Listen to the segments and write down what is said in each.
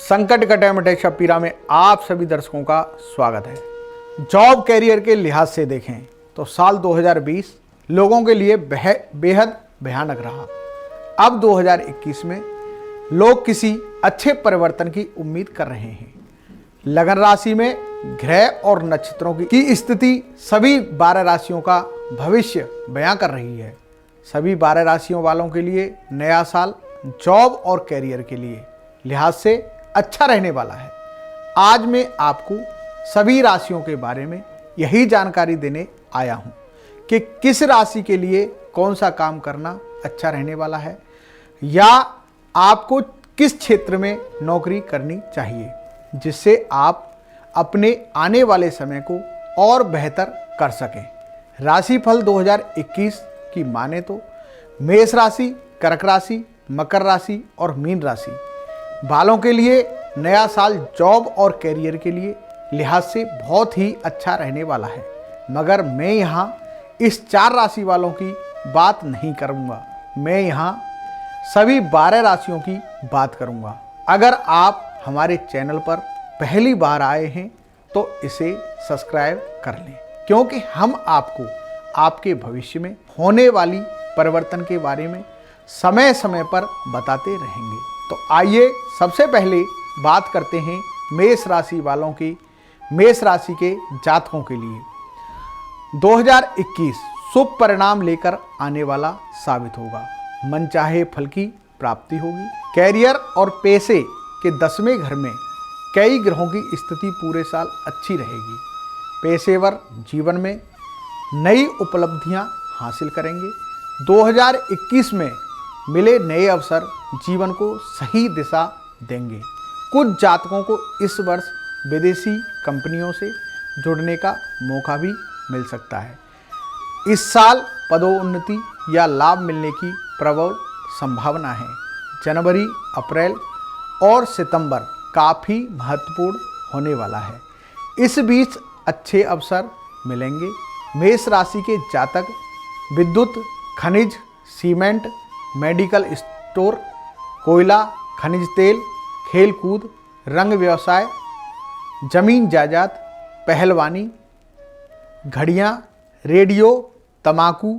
संकट कटे मिटे शबपीरा में आप सभी दर्शकों का स्वागत है। जॉब कैरियर के लिहाज से देखें तो साल 2020 लोगों के लिए बेहद भयानक रहा। अब 2021 में लोग किसी अच्छे परिवर्तन की उम्मीद कर रहे हैं। लगन राशि में ग्रह और नक्षत्रों की स्थिति सभी 12 राशियों का भविष्य बयां कर रही है। सभी 12 राशियों वालों के लिए नया साल जॉब और कैरियर के लिए लिहाज से अच्छा रहने वाला है। आज मैं आपको सभी राशियों के बारे में यही जानकारी देने आया हूं कि किस राशि के लिए कौन सा काम करना अच्छा रहने वाला है या आपको किस क्षेत्र में नौकरी करनी चाहिए, जिससे आप अपने आने वाले समय को और बेहतर कर सकें। राशिफल 2021 की माने तो मेष राशि, कर्क राशि, मकर राशि और मीन राशि वालों के लिए नया साल जॉब और कैरियर के लिए लिहाज से बहुत ही अच्छा रहने वाला है। मगर मैं यहाँ इस 4 राशि वालों की बात नहीं करूँगा, मैं यहाँ सभी 12 राशियों की बात करूँगा। अगर आप हमारे चैनल पर पहली बार आए हैं तो इसे सब्सक्राइब कर लें, क्योंकि हम आपको आपके भविष्य में होने वाली परिवर्तन के बारे में समय समय पर बताते रहेंगे। तो आइए सबसे पहले बात करते हैं मेष राशि वालों की, मेष राशि के जातकों के लिए 2021 शुभ परिणाम लेकर आने वाला साबित होगा। मनचाहे फल की प्राप्ति होगी। कैरियर और पैसे के 10वें घर में कई ग्रहों की स्थिति पूरे साल अच्छी रहेगी। पेशेवर जीवन में नई उपलब्धियां हासिल करेंगे। 2021 में मिले नए अवसर जीवन को सही दिशा देंगे। कुछ जातकों को इस वर्ष विदेशी कंपनियों से जुड़ने का मौका भी मिल सकता है। इस साल पदोन्नति या लाभ मिलने की प्रबल संभावना है। जनवरी, अप्रैल और सितंबर काफ़ी महत्वपूर्ण होने वाला है। इस बीच अच्छे अवसर मिलेंगे। मेष राशि के जातक विद्युत, खनिज, सीमेंट, मेडिकल स्टोर, कोयला, खनिज तेल, खेल कूद, रंग व्यवसाय, जमीन जायदाद, पहलवानी, घड़ियाँ, रेडियो, तंबाकू,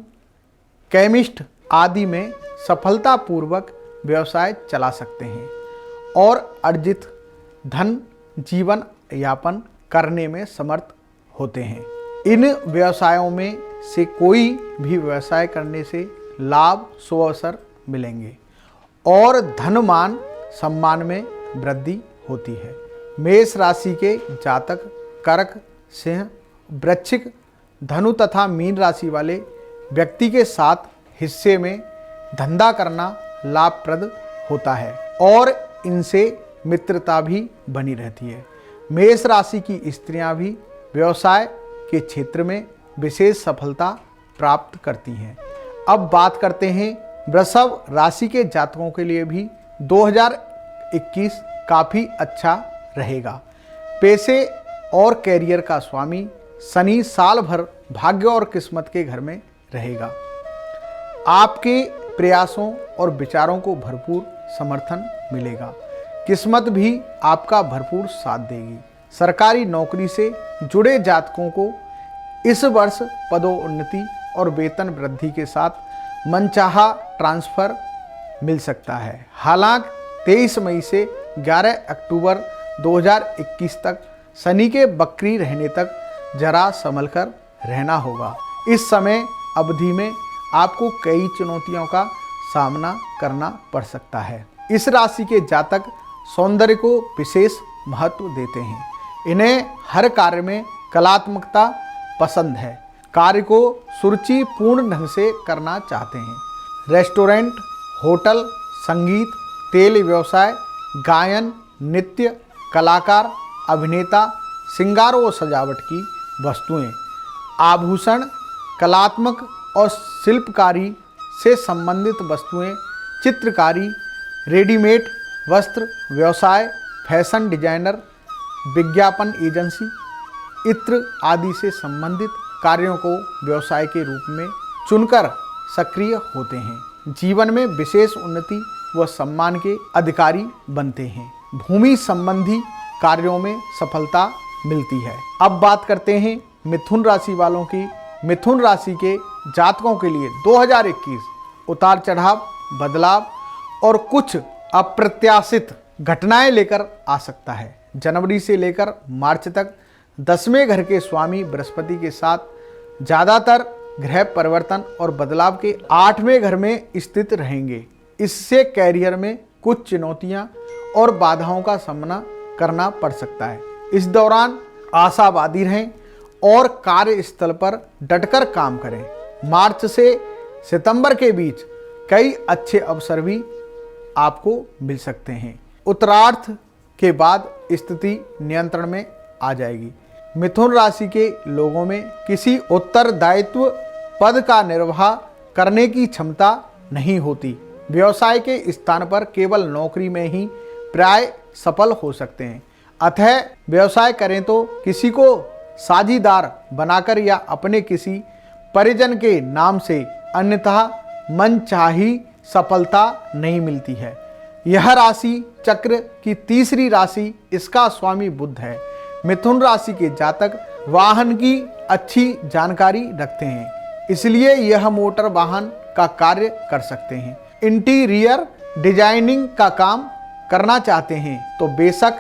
केमिस्ट आदि में सफलतापूर्वक व्यवसाय चला सकते हैं और अर्जित धन जीवन यापन करने में समर्थ होते हैं। इन व्यवसायों में से कोई भी व्यवसाय करने से लाभ, सुअवसर मिलेंगे और धनमान सम्मान में वृद्धि होती है। मेष राशि के जातक कर्क, सिंह, वृश्चिक, धनु तथा मीन राशि वाले व्यक्ति के साथ हिस्से में धंधा करना लाभप्रद होता है और इनसे मित्रता भी बनी रहती है। मेष राशि की स्त्रियां भी व्यवसाय के क्षेत्र में विशेष सफलता प्राप्त करती हैं। अब बात करते हैं वृषभ राशि के जातकों के लिए भी 2021 काफ़ी अच्छा रहेगा। पैसे और कैरियर का स्वामी शनि साल भर भाग्य और किस्मत के घर में रहेगा। आपके प्रयासों और विचारों को भरपूर समर्थन मिलेगा। किस्मत भी आपका भरपूर साथ देगी। सरकारी नौकरी से जुड़े जातकों को इस वर्ष पदोन्नति और वेतन वृद्धि के साथ मनचाहा ट्रांसफ़र मिल सकता है। हालांकि 23 मई से 11 अक्टूबर 2021 तक शनि के वक्री रहने तक जरा संभल कर रहना होगा। इस समय अवधि में आपको कई चुनौतियों का सामना करना पड़ सकता है। इस राशि के जातक सौंदर्य को विशेष महत्व देते हैं। इन्हें हर कार्य में कलात्मकता पसंद है। कार्य को सुरुचिपूर्ण ढंग से करना चाहते हैं। रेस्टोरेंट, होटल, संगीत, तेल व्यवसाय, गायन, नृत्य, कलाकार, अभिनेता, श्रृंगार और सजावट की वस्तुएं, आभूषण, कलात्मक और शिल्पकारी से संबंधित वस्तुएं, चित्रकारी, रेडीमेड वस्त्र व्यवसाय, फैशन डिजाइनर, विज्ञापन एजेंसी, इत्र आदि से संबंधित कार्यों को व्यवसाय के रूप में चुनकर सक्रिय होते हैं। जीवन में विशेष उन्नति व सम्मान के अधिकारी बनते हैं। भूमि संबंधी कार्यों में सफलता मिलती है। अब बात करते हैं मिथुन राशि वालों की। मिथुन राशि के जातकों के लिए 2021 उतार चढ़ाव, बदलाव और कुछ अप्रत्याशित घटनाएं लेकर आ सकता है। जनवरी से लेकर मार्च तक 10वें घर के स्वामी बृहस्पति के साथ ज़्यादातर ग्रह परिवर्तन और बदलाव के 8वें घर में स्थित रहेंगे। इससे कैरियर में कुछ चुनौतियां और बाधाओं का सामना करना पड़ सकता है। इस दौरान आशावादी रहें और कार्यस्थल पर डटकर काम करें। मार्च से सितंबर के बीच कई अच्छे अवसर भी आपको मिल सकते हैं। उत्तरार्ध के बाद स्थिति नियंत्रण में आ जाएगी। मिथुन राशि के लोगों में किसी उत्तरदायित्व पद का निर्वाह करने की क्षमता नहीं होती। व्यवसाय के स्थान पर केवल नौकरी में ही प्राय सफल हो सकते हैं। अतः व्यवसाय करें तो किसी को साझीदार बनाकर या अपने किसी परिजन के नाम से, अन्यथा मनचाही सफलता नहीं मिलती है। यह राशि चक्र की तीसरी राशि, इसका स्वामी बुध है। मिथुन राशि के जातक वाहन की अच्छी जानकारी रखते हैं, इसलिए यह मोटर वाहन का कार्य कर सकते हैं। इंटीरियर डिजाइनिंग का काम करना चाहते हैं तो बेशक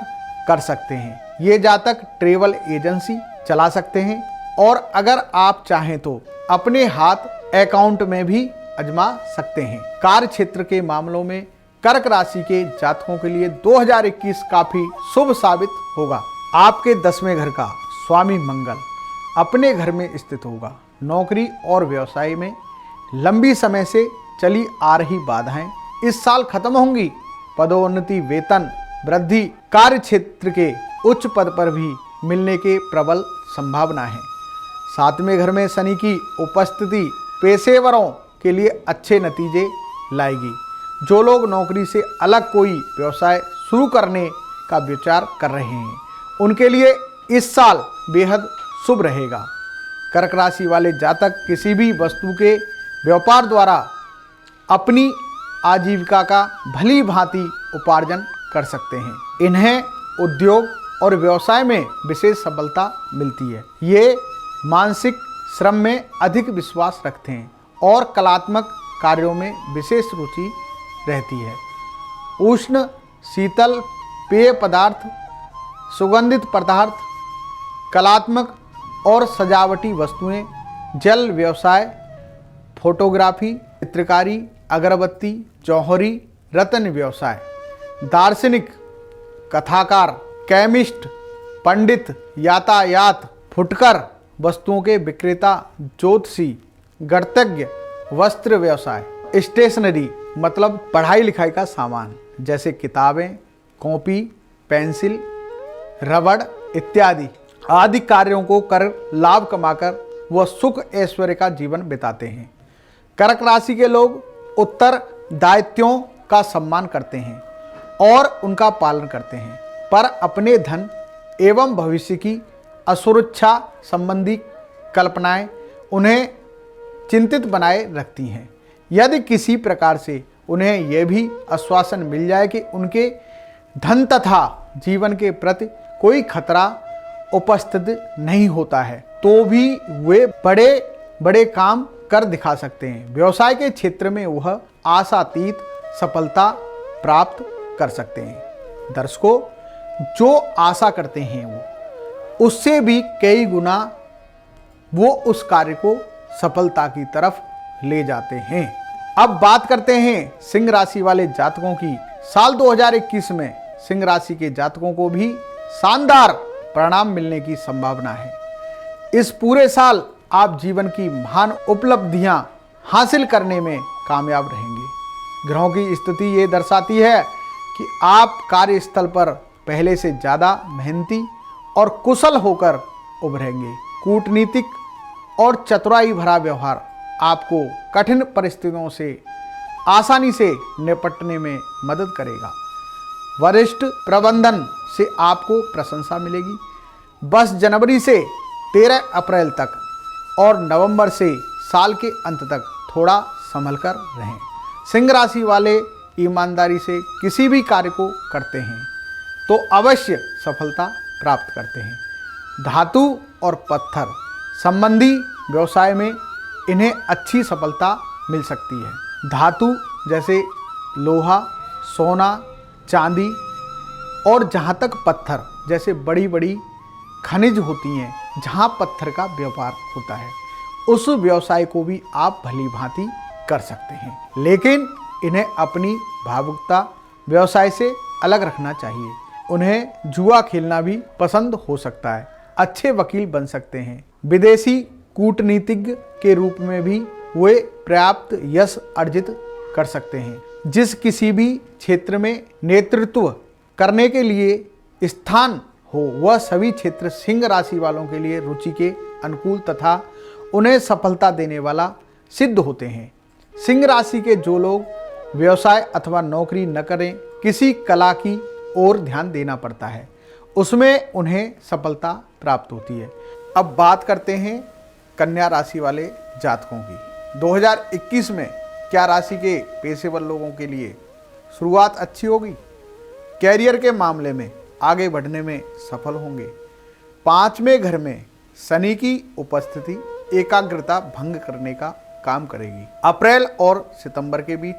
कर सकते हैं। ये जातक ट्रेवल एजेंसी चला सकते हैं और अगर आप चाहें तो अपने हाथ अकाउंट में भी आजमा सकते हैं। कार्य क्षेत्र के मामलों में कर्क राशि के जातकों के लिए 2021 काफी शुभ साबित होगा। आपके 10वें घर का स्वामी मंगल अपने घर में स्थित होगा। नौकरी और व्यवसाय में लंबी समय से चली आ रही बाधाएं इस साल खत्म होंगी। पदोन्नति, वेतन वृद्धि, कार्य क्षेत्र के उच्च पद पर भी मिलने के प्रबल संभावना है। 7वें घर में शनि की उपस्थिति पेशेवरों के लिए अच्छे नतीजे लाएगी। जो लोग नौकरी से अलग कोई व्यवसाय शुरू करने का विचार कर रहे हैं, उनके लिए इस साल बेहद शुभ रहेगा। कर्क राशि वाले जातक किसी भी वस्तु के व्यापार द्वारा अपनी आजीविका का भली भांति उपार्जन कर सकते हैं। इन्हें उद्योग और व्यवसाय में विशेष सफलता मिलती है। ये मानसिक श्रम में अधिक विश्वास रखते हैं और कलात्मक कार्यों में विशेष रुचि रहती है। उष्ण, शीतल पेय पदार्थ, सुगंधित पदार्थ, कलात्मक और सजावटी वस्तुएं, जल व्यवसाय, फोटोग्राफी, चित्रकारी, अगरबत्ती, जौहरी, रत्न व्यवसाय, दार्शनिक, कथाकार, केमिस्ट, पंडित, यातायात, फुटकर वस्तुओं के विक्रेता, ज्योतिषी, गणितज्ञ, वस्त्र व्यवसाय, स्टेशनरी मतलब पढ़ाई लिखाई का सामान जैसे किताबें, कॉपी, पेंसिल, रबड़ इत्यादि आदि कार्यों को कर लाभ कमाकर वह सुख ऐश्वर्य का जीवन बिताते हैं। कर्क राशि के लोग उत्तरदायित्वों का सम्मान करते हैं और उनका पालन करते हैं, पर अपने धन एवं भविष्य की असुरक्षा संबंधी कल्पनाएं उन्हें चिंतित बनाए रखती हैं। यदि किसी प्रकार से उन्हें यह भी आश्वासन मिल जाए कि उनके धन तथा जीवन के प्रति कोई खतरा उपस्थित नहीं होता है, तो भी वे बड़े बड़े काम कर दिखा सकते हैं। व्यवसाय के क्षेत्र में वह आशातीत सफलता प्राप्त कर सकते हैं। दर्शकों, जो आशा करते हैं वो उससे भी कई गुना वो उस कार्य को सफलता की तरफ ले जाते हैं। अब बात करते हैं सिंह राशि वाले जातकों की। साल 2021 में सिंह राशि के जातकों को भी शानदार परिणाम मिलने की संभावना है। इस पूरे साल आप जीवन की महान उपलब्धियां हासिल करने में कामयाब रहेंगे। ग्रहों की स्थिति ये दर्शाती है कि आप कार्यस्थल पर पहले से ज़्यादा मेहनती और कुशल होकर उभरेंगे। कूटनीतिक और चतुराई भरा व्यवहार आपको कठिन परिस्थितियों से आसानी से निपटने में मदद करेगा। वरिष्ठ प्रबंधन से आपको प्रशंसा मिलेगी। बस जनवरी से 13 अप्रैल तक और नवंबर से साल के अंत तक थोड़ा संभल कर रहें। सिंह राशि वाले ईमानदारी से किसी भी कार्य को करते हैं। तो अवश्य सफलता प्राप्त करते हैं। धातु और पत्थर संबंधी व्यवसाय में इन्हें अच्छी सफलता मिल सकती है। धातु जैसे लोहा, सोना, चांदी और जहाँ तक पत्थर जैसे बड़ी बड़ी खनिज होती हैं, जहाँ पत्थर का व्यापार होता है, उस व्यवसाय को भी आप भली भांति कर सकते हैं। लेकिन इन्हें अपनी भावुकता व्यवसाय से अलग रखना चाहिए। उन्हें जुआ खेलना भी पसंद हो सकता है। अच्छे वकील बन सकते हैं। विदेशी कूटनीतिज्ञ के रूप में भी वे पर्याप्त यश अर्जित कर सकते हैं। जिस किसी भी क्षेत्र में नेतृत्व करने के लिए स्थान हो, वह सभी क्षेत्र सिंह राशि वालों के लिए रुचि के अनुकूल तथा उन्हें सफलता देने वाला सिद्ध होते हैं। सिंह राशि के जो लोग व्यवसाय अथवा नौकरी न करें, किसी कला की ओर ध्यान देना पड़ता है, उसमें उन्हें सफलता प्राप्त होती है। अब बात करते हैं कन्या राशि वाले जातकों की। 2021 में क्या राशि के पेशेवर लोगों के लिए शुरुआत अच्छी होगी? कैरियर के मामले में आगे बढ़ने में सफल होंगे। 5वें घर में शनि की उपस्थिति एकाग्रता भंग करने का काम करेगी। अप्रैल और सितंबर के बीच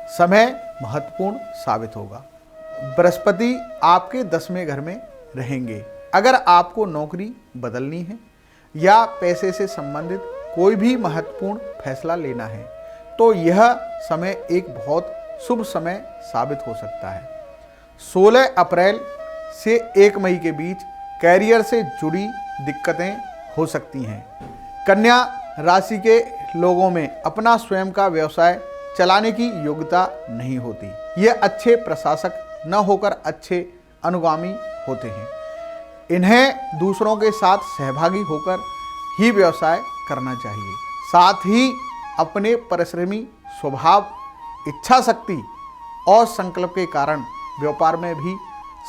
समय महत्वपूर्ण साबित होगा। बृहस्पति आपके 10वें घर में रहेंगे। अगर आपको नौकरी बदलनी है या पैसे से संबंधित कोई भी महत्वपूर्ण फैसला लेना है, तो यह समय एक बहुत शुभ समय साबित हो सकता है। 16 अप्रैल से 1 मई के बीच कैरियर से जुड़ी दिक्कतें हो सकती हैं। कन्या राशि के लोगों में अपना स्वयं का व्यवसाय चलाने की योग्यता नहीं होती। ये अच्छे प्रशासक न होकर अच्छे अनुगामी होते हैं। इन्हें दूसरों के साथ सहभागी होकर ही व्यवसाय करना चाहिए। साथ ही अपने परिश्रमी स्वभाव, इच्छा शक्ति और संकल्प के कारण व्यापार में भी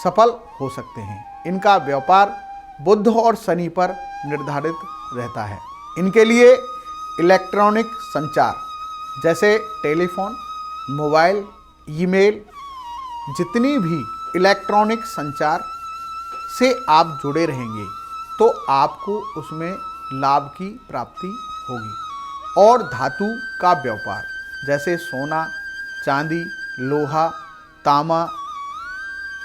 सफल हो सकते हैं। इनका व्यापार बुध और शनि पर निर्धारित रहता है। इनके लिए इलेक्ट्रॉनिक संचार जैसे टेलीफोन, मोबाइल, ईमेल, जितनी भी इलेक्ट्रॉनिक संचार से आप जुड़े रहेंगे तो आपको उसमें लाभ की प्राप्ति होगी। और धातु का व्यापार जैसे सोना, चांदी, लोहा, तांबा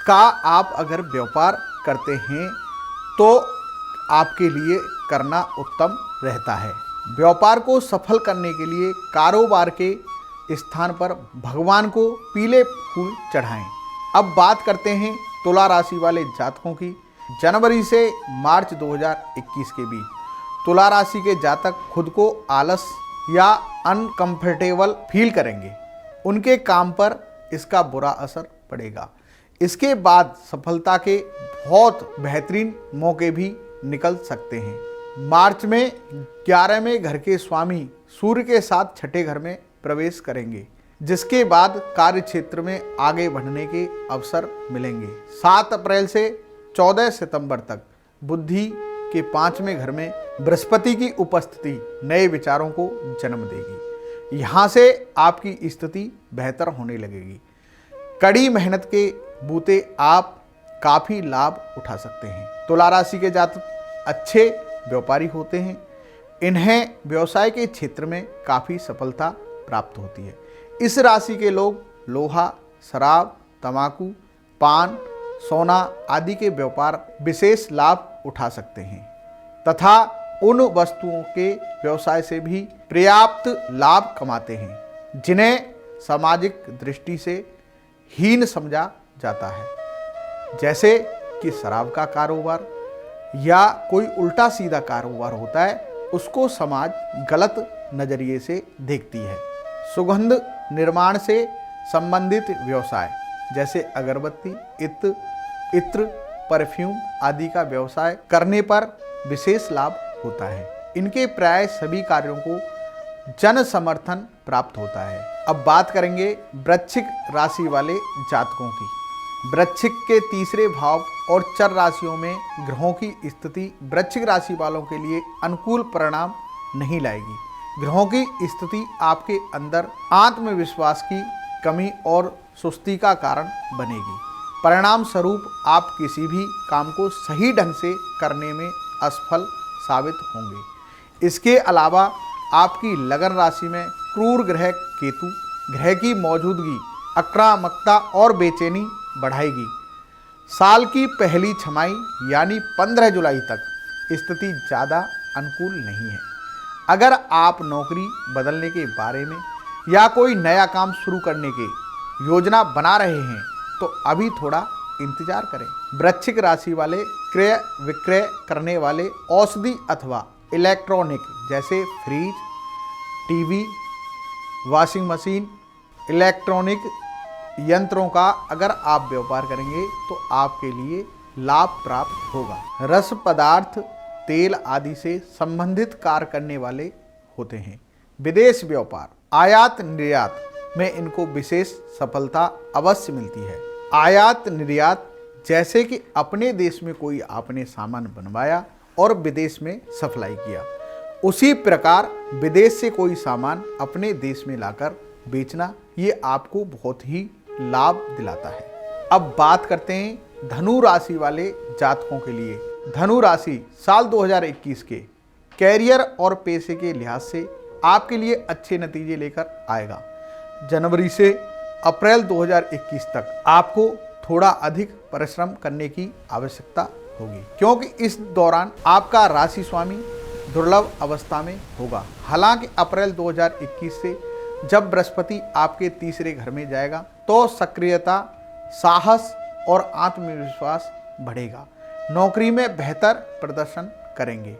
का आप अगर व्यापार करते हैं तो आपके लिए करना उत्तम रहता है। व्यापार को सफल करने के लिए कारोबार के स्थान पर भगवान को पीले फूल चढ़ाएं। अब बात करते हैं तुला राशि वाले जातकों की। जनवरी से मार्च 2021 के बीच तुला राशि के जातक खुद को आलस या अनकंफर्टेबल फील करेंगे। उनके काम पर इसका बुरा असर पड़ेगा। इसके बाद सफलता के बहुत बेहतरीन मौके भी निकल सकते हैं। मार्च में 11वें घर के स्वामी सूर्य के साथ छठे घर में प्रवेश करेंगे, जिसके बाद कार्य क्षेत्र में आगे बढ़ने के अवसर मिलेंगे। 7 अप्रैल से 14 सितंबर तक बुद्धि के 5वें घर में बृहस्पति की उपस्थिति नए विचारों को जन्म देगी। यहाँ से आपकी स्थिति बेहतर होने लगेगी। कड़ी मेहनत के बूते आप काफ़ी लाभ उठा सकते हैं। तुला राशि के जातक अच्छे व्यापारी होते हैं। इन्हें व्यवसाय के क्षेत्र में काफ़ी सफलता प्राप्त होती है। इस राशि के लोग लोहा, शराब, तंबाकू, पान, सोना आदि के व्यापार विशेष लाभ उठा सकते हैं तथा उन वस्तुओं के व्यवसाय से भी पर्याप्त लाभ कमाते हैं जिन्हें सामाजिक दृष्टि से हीन समझा जाता है, जैसे कि शराब का कारोबार या कोई उल्टा सीधा कारोबार होता है, उसको समाज गलत नज़रिए से देखती है। सुगंध निर्माण से संबंधित व्यवसाय जैसे अगरबत्ती, इत्र, परफ्यूम आदि का व्यवसाय करने पर विशेष लाभ होता है। इनके प्राय सभी कार्यों को जन समर्थन प्राप्त होता है। अब बात करेंगे वृश्चिक राशि वाले जातकों की। वृश्चिक के तीसरे भाव और चर राशियों में ग्रहों की स्थिति वृश्चिक राशि वालों के लिए अनुकूल परिणाम नहीं लाएगी। ग्रहों की स्थिति आपके अंदर आत्मविश्वास की कमी और सुस्ती का कारण बनेगी। परिणाम स्वरूप आप किसी भी काम को सही ढंग से करने में असफल साबित होंगे। इसके अलावा आपकी लगन राशि में क्रूर ग्रह केतु ग्रह की मौजूदगी आक्रामकता और बेचैनी बढ़ाएगी। साल की पहली छमाही यानी 15 जुलाई तक स्थिति ज़्यादा अनुकूल नहीं है। अगर आप नौकरी बदलने के बारे में या कोई नया काम शुरू करने की योजना बना रहे हैं तो अभी थोड़ा इंतजार करें। वृश्चिक राशि वाले क्रय विक्रय करने वाले औषधि अथवा इलेक्ट्रॉनिक जैसे fridge, TV, washing machine, electronic यंत्रों का अगर आप व्यापार करेंगे तो आपके लिए लाभ प्राप्त होगा। रस पदार्थ, तेल आदि से संबंधित कार्य करने वाले होते हैं। विदेश व्यापार, आयात निर्यात में इनको विशेष सफलता अवश्य मिलती है। आयात निर्यात जैसे कि अपने देश में कोई आपने सामान बनवाया और विदेश में सप्लाई किया, उसी प्रकार विदेश से कोई सामान अपने देश में लाकर बेचना, ये आपको बहुत ही लाभ दिलाता है। अब बात करते हैं धनु राशि वाले जातकों के लिए। धनु राशि साल 2021 के कैरियर और पैसे के लिहाज से आपके लिए अच्छे नतीजे लेकर आएगा। जनवरी से अप्रैल 2021 तक आपको थोड़ा अधिक परिश्रम करने की आवश्यकता होगी, क्योंकि इस दौरान आपका राशि स्वामी दुर्लभ अवस्था में होगा। हालांकि अप्रैल 2021 से जब बृहस्पति आपके तीसरे घर में जाएगा तो सक्रियता, साहस और आत्मविश्वास बढ़ेगा। नौकरी में बेहतर प्रदर्शन करेंगे।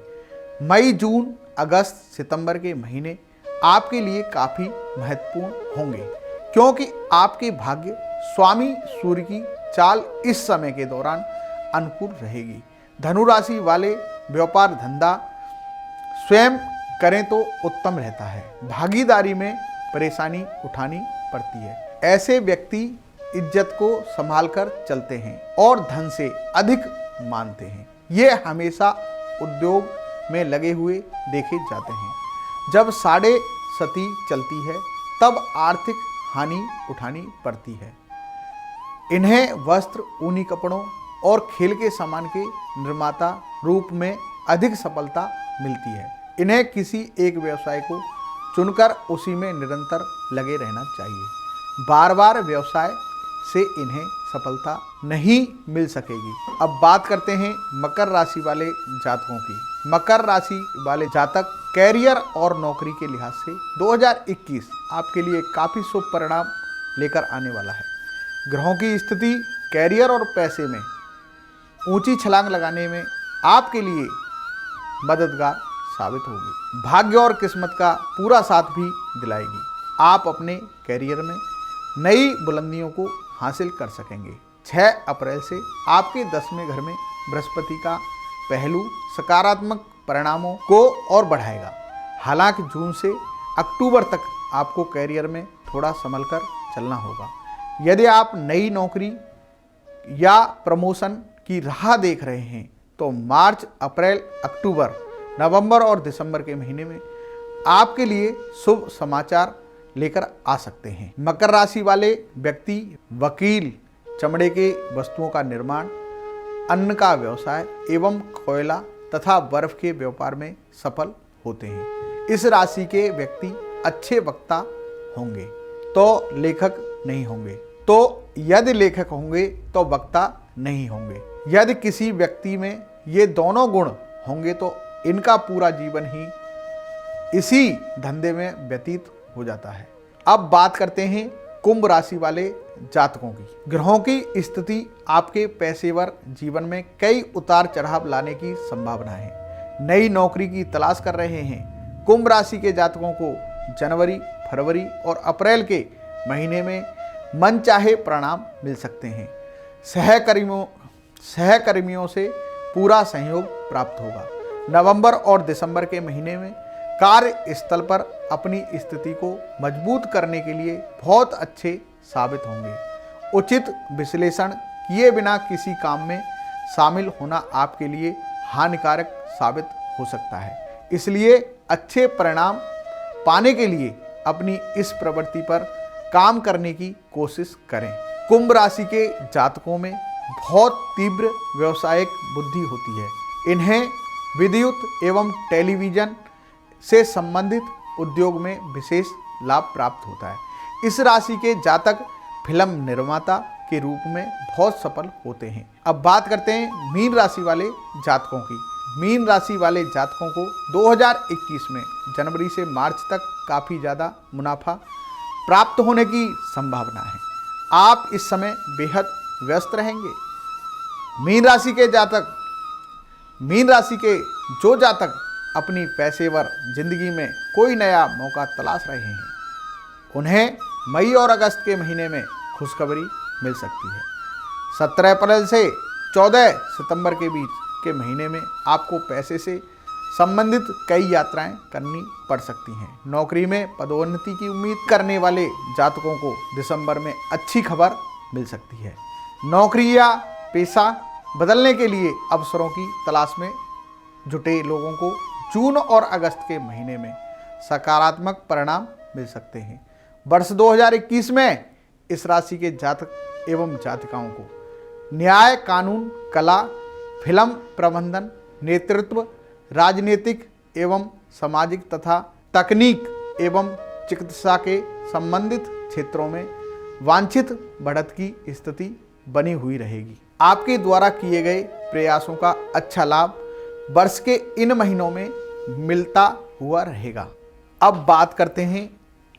मई, जून, अगस्त, सितंबर के महीने आपके लिए काफ़ी महत्वपूर्ण होंगे, क्योंकि आपके भाग्य स्वामी सूर्य की चाल इस समय के दौरान अनुकूल रहेगी। धनु राशि वाले व्यापार धंधा स्वयं करें तो उत्तम रहता है। भागीदारी में परेशानी उठानी पड़ती है। ऐसे व्यक्ति इज्जत को संभाल कर चलते हैं और धन से अधिक मानते हैं। ये हमेशा उद्योग में लगे हुए देखे जाते हैं। जब साढ़े सती चलती है तब आर्थिक हानि उठानी पड़ती है। इन्हें वस्त्र, ऊनी कपड़ों और खेल के सामान के निर्माता रूप में अधिक सफलता मिलती है। इन्हें किसी एक व्यवसाय को चुनकर उसी में निरंतर लगे रहना चाहिए। बार बार व्यवसाय से इन्हें सफलता नहीं मिल सकेगी। अब बात करते हैं मकर राशि वाले जातकों की। मकर राशि वाले जातक कैरियर और नौकरी के लिहाज से 2021 आपके लिए काफ़ी शुभ परिणाम लेकर आने वाला है। ग्रहों की स्थिति कैरियर और पैसे में ऊंची छलांग लगाने में आपके लिए मददगार साबित होगी। भाग्य और किस्मत का पूरा साथ भी दिलाएगी। आप अपने कैरियर में नई बुलंदियों को हासिल कर सकेंगे। 6 अप्रैल से आपके 10वें घर में बृहस्पति का पहलू सकारात्मक परिणामों को और बढ़ाएगा। हालांकि जून से अक्टूबर तक आपको कैरियर में थोड़ा संभल कर चलना होगा। यदि आप नई नौकरी या प्रमोशन की राह देख रहे हैं तो मार्च, अप्रैल, अक्टूबर, नवंबर और दिसंबर के महीने में आपके लिए शुभ समाचार लेकर आ सकते हैं। मकर राशि वाले व्यक्ति वकील, चमड़े के वस्तुओं का निर्माण, अन्न का व्यवसाय एवं कोयला तथा बर्फ के व्यापार में सफल होते हैं। इस राशि के व्यक्ति अच्छे वक्ता होंगे तो लेखक नहीं होंगे, तो यदि लेखक होंगे तो वक्ता नहीं होंगे। यदि किसी व्यक्ति में ये दोनों गुण होंगे तो इनका पूरा जीवन ही इसी धंधे में व्यतीत हो जाता है। अब बात करते हैं कुंभ राशि वाले जातकों की। ग्रहों की स्थिति आपके पेशेवर जीवन में कई उतार चढ़ाव लाने की संभावना है। नई नौकरी की तलाश कर रहे हैं कुंभ राशि के जातकों को जनवरी, फरवरी और अप्रैल के महीने में मनचाहे परिणाम मिल सकते हैं। सहकर्मियों से पूरा सहयोग प्राप्त होगा। नवंबर और दिसंबर के महीने में कार्यस्थल पर अपनी स्थिति को मजबूत करने के लिए बहुत अच्छे साबित होंगे। उचित विश्लेषण किए बिना किसी काम में शामिल होना आपके लिए हानिकारक साबित हो सकता है। इसलिए अच्छे परिणाम पाने के लिए अपनी इस प्रवृत्ति पर काम करने की कोशिश करें। कुंभ राशि के जातकों में बहुत तीव्र व्यावसायिक बुद्धि होती है। इन्हें विद्युत एवं टेलीविजन से संबंधित उद्योग में विशेष लाभ प्राप्त होता है। इस राशि के जातक फिल्म निर्माता के रूप में बहुत सफल होते हैं। अब बात करते हैं मीन राशि वाले जातकों की। मीन राशि वाले जातकों को 2021 में जनवरी से मार्च तक काफ़ी ज़्यादा मुनाफा प्राप्त होने की संभावना है। आप इस समय बेहद व्यस्त रहेंगे। मीन राशि के जो जातक अपनी पेशेवर जिंदगी में कोई नया मौका तलाश रहे हैं, उन्हें मई और अगस्त के महीने में खुशखबरी मिल सकती है। 17 अप्रैल से 14 सितंबर के बीच के महीने में आपको पैसे से संबंधित कई यात्राएं करनी पड़ सकती हैं। नौकरी में पदोन्नति की उम्मीद करने वाले जातकों को दिसंबर में अच्छी खबर मिल सकती है। नौकरी या पेशा बदलने के लिए अवसरों की तलाश में जुटे लोगों को जून और अगस्त के महीने में सकारात्मक परिणाम मिल सकते हैं। वर्ष 2021 में इस राशि के जातक एवं जातिकाओं को न्याय, कानून, कला, फिल्म प्रबंधन, नेतृत्व, राजनीतिक एवं सामाजिक तथा तकनीक एवं चिकित्सा के संबंधित क्षेत्रों में वांछित बढ़त की स्थिति बनी हुई रहेगी। आपके द्वारा किए गए प्रयासों का अच्छा लाभ वर्ष के इन महीनों में मिलता हुआ रहेगा। अब बात करते हैं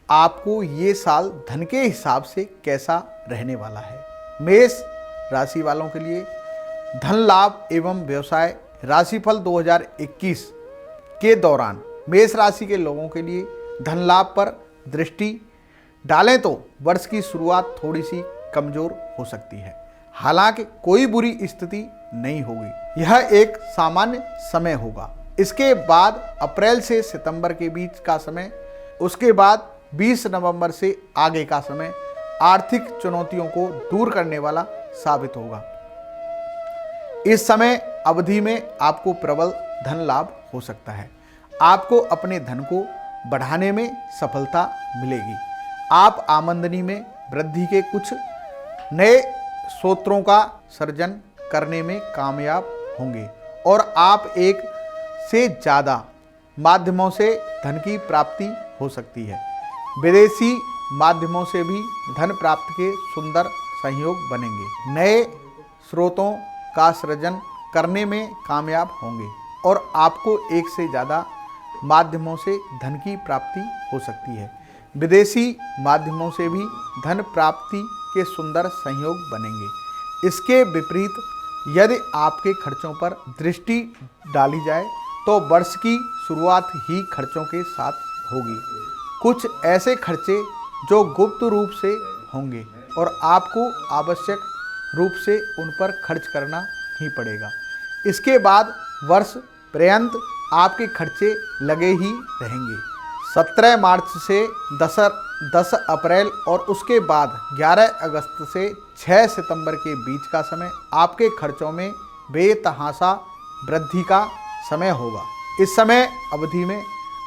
आपको ये साल धन के हिसाब से कैसा रहने वाला है। मेष राशि वालों के लिए धन लाभ एवं व्यवसाय राशिफल 2021 के दौरान मेष राशि के लोगों के लिए धन लाभ पर दृष्टि डालें तो वर्ष की शुरुआत थोड़ी सी कमजोर हो सकती है। हालांकि कोई बुरी स्थिति नहीं होगी, यह एक सामान्य समय होगा। इसके बाद अप्रैल से सितंबर के बीच का समय, उसके बाद 20 नवंबर से आगे का समय आर्थिक चुनौतियों को दूर करने वाला साबित होगा। इस समय अवधि में आपको प्रबल धन लाभ हो सकता है। आपको अपने धन को बढ़ाने में सफलता मिलेगी। आप आमदनी में वृद्धि के कुछ नए स्रोतों का सृजन करने में कामयाब होंगे और आप एक से ज़्यादा माध्यमों से धन की प्राप्ति हो सकती है। विदेशी माध्यमों से भी धन प्राप्ति के सुंदर संयोग बनेंगे। नए स्रोतों का सृजन करने में कामयाब होंगे और आपको एक से ज़्यादा माध्यमों से धन की प्राप्ति हो सकती है। विदेशी माध्यमों से भी धन प्राप्ति के सुंदर संयोग बनेंगे। इसके विपरीत यदि आपके खर्चों पर दृष्टि डाली जाए तो वर्ष की शुरुआत ही खर्चों के साथ होगी। कुछ ऐसे खर्चे जो गुप्त रूप से होंगे और आपको आवश्यक रूप से उन पर खर्च करना ही पड़ेगा। इसके बाद वर्ष पर्यंत आपके खर्चे लगे ही रहेंगे। 17 मार्च से 10 अप्रैल और उसके बाद 11 अगस्त से 6 सितंबर के बीच का समय आपके खर्चों में बेतहाशा वृद्धि का समय होगा। इस समय अवधि में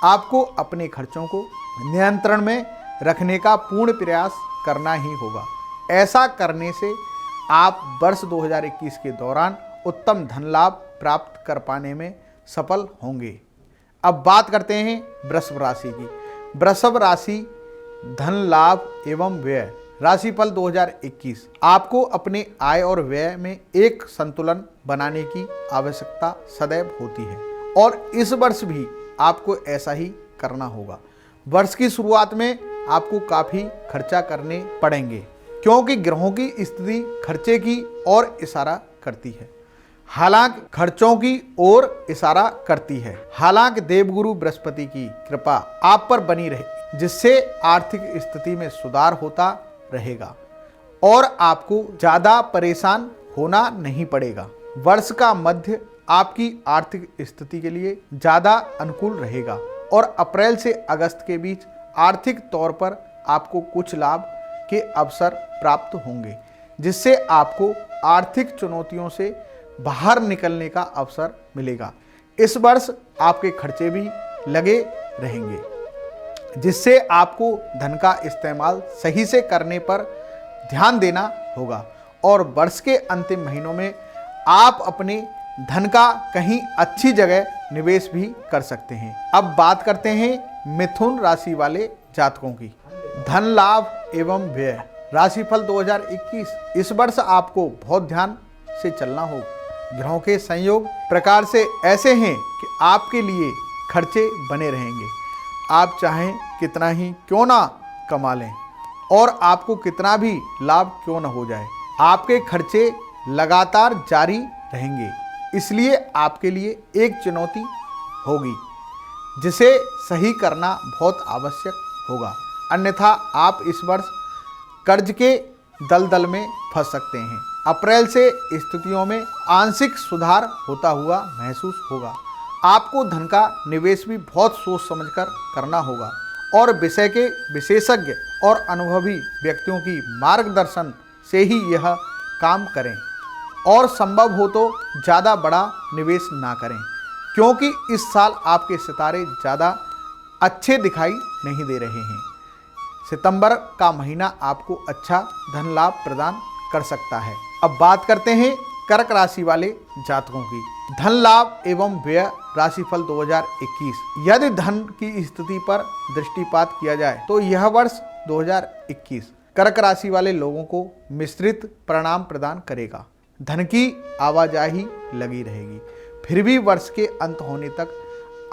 आपको अपने खर्चों को नियंत्रण में रखने का पूर्ण प्रयास करना ही होगा। ऐसा करने से आप वर्ष 2021 के दौरान उत्तम धन लाभ प्राप्त कर पाने में सफल होंगे। अब बात करते हैं वृषभ राशि की। वृषभ राशि धन लाभ एवं व्यय राशिफल 2021। आपको अपने आय और व्यय में एक संतुलन बनाने की आवश्यकता सदैव होती है और इस वर्ष भी आपको ऐसा ही करना होगा। वर्ष की शुरुआत में आपको काफ़ी खर्चा करने पड़ेंगे क्योंकि ग्रहों की स्थिति खर्चे की ओर इशारा करती है। हालांकि देवगुरु बृहस्पति की कृपा आप पर बनी रहे जिससे आर्थिक स्थिति में सुधार होता रहेगा और आपको ज़्यादा परेशान होना नहीं पड़ेगा। वर्ष का मध्य आपकी आर्थिक स्थिति के लिए ज़्यादा अनुकूल रहेगा और अप्रैल से अगस्त के बीच आर्थिक तौर पर आपको कुछ लाभ के अवसर प्राप्त होंगे जिससे आपको आर्थिक चुनौतियों से बाहर निकलने का अवसर मिलेगा। इस वर्ष आपके खर्चे भी लगे रहेंगे जिससे आपको धन का इस्तेमाल सही से करने पर ध्यान देना होगा और वर्ष के अंतिम महीनों में आप अपने धन का कहीं अच्छी जगह निवेश भी कर सकते हैं। अब बात करते हैं मिथुन राशि वाले जातकों की। धन लाभ एवं व्यय राशिफल 2021। इस वर्ष आपको बहुत ध्यान से चलना होगा। ग्रहों के संयोग प्रकार से ऐसे हैं कि आपके लिए खर्चे बने रहेंगे। आप चाहें कितना ही क्यों ना कमा लें और आपको कितना भी लाभ क्यों ना हो जाए, आपके खर्चे लगातार जारी रहेंगे। इसलिए आपके लिए एक चुनौती होगी जिसे सही करना बहुत आवश्यक होगा, अन्यथा आप इस वर्ष कर्ज के दलदल में फंस सकते हैं। अप्रैल से स्थितियों में आंशिक सुधार होता हुआ महसूस होगा। आपको धन का निवेश भी बहुत सोच समझकर करना होगा और विषय के विशेषज्ञ और अनुभवी व्यक्तियों की मार्गदर्शन से ही यह काम करें और संभव हो तो ज़्यादा बड़ा निवेश ना करें, क्योंकि इस साल आपके सितारे ज़्यादा अच्छे दिखाई नहीं दे रहे हैं। सितंबर का महीना आपको अच्छा धन लाभ प्रदान कर सकता है। अब बात करते हैं कर्क राशि वाले जातकों की। धन लाभ एवं व्यय राशिफल 2021। यदि धन की स्थिति पर दृष्टिपात किया जाए तो यह वर्ष 2021 कर्क राशि वाले लोगों को मिश्रित परिणाम प्रदान करेगा। धन की आवाजाही लगी रहेगी, फिर भी वर्ष के अंत होने तक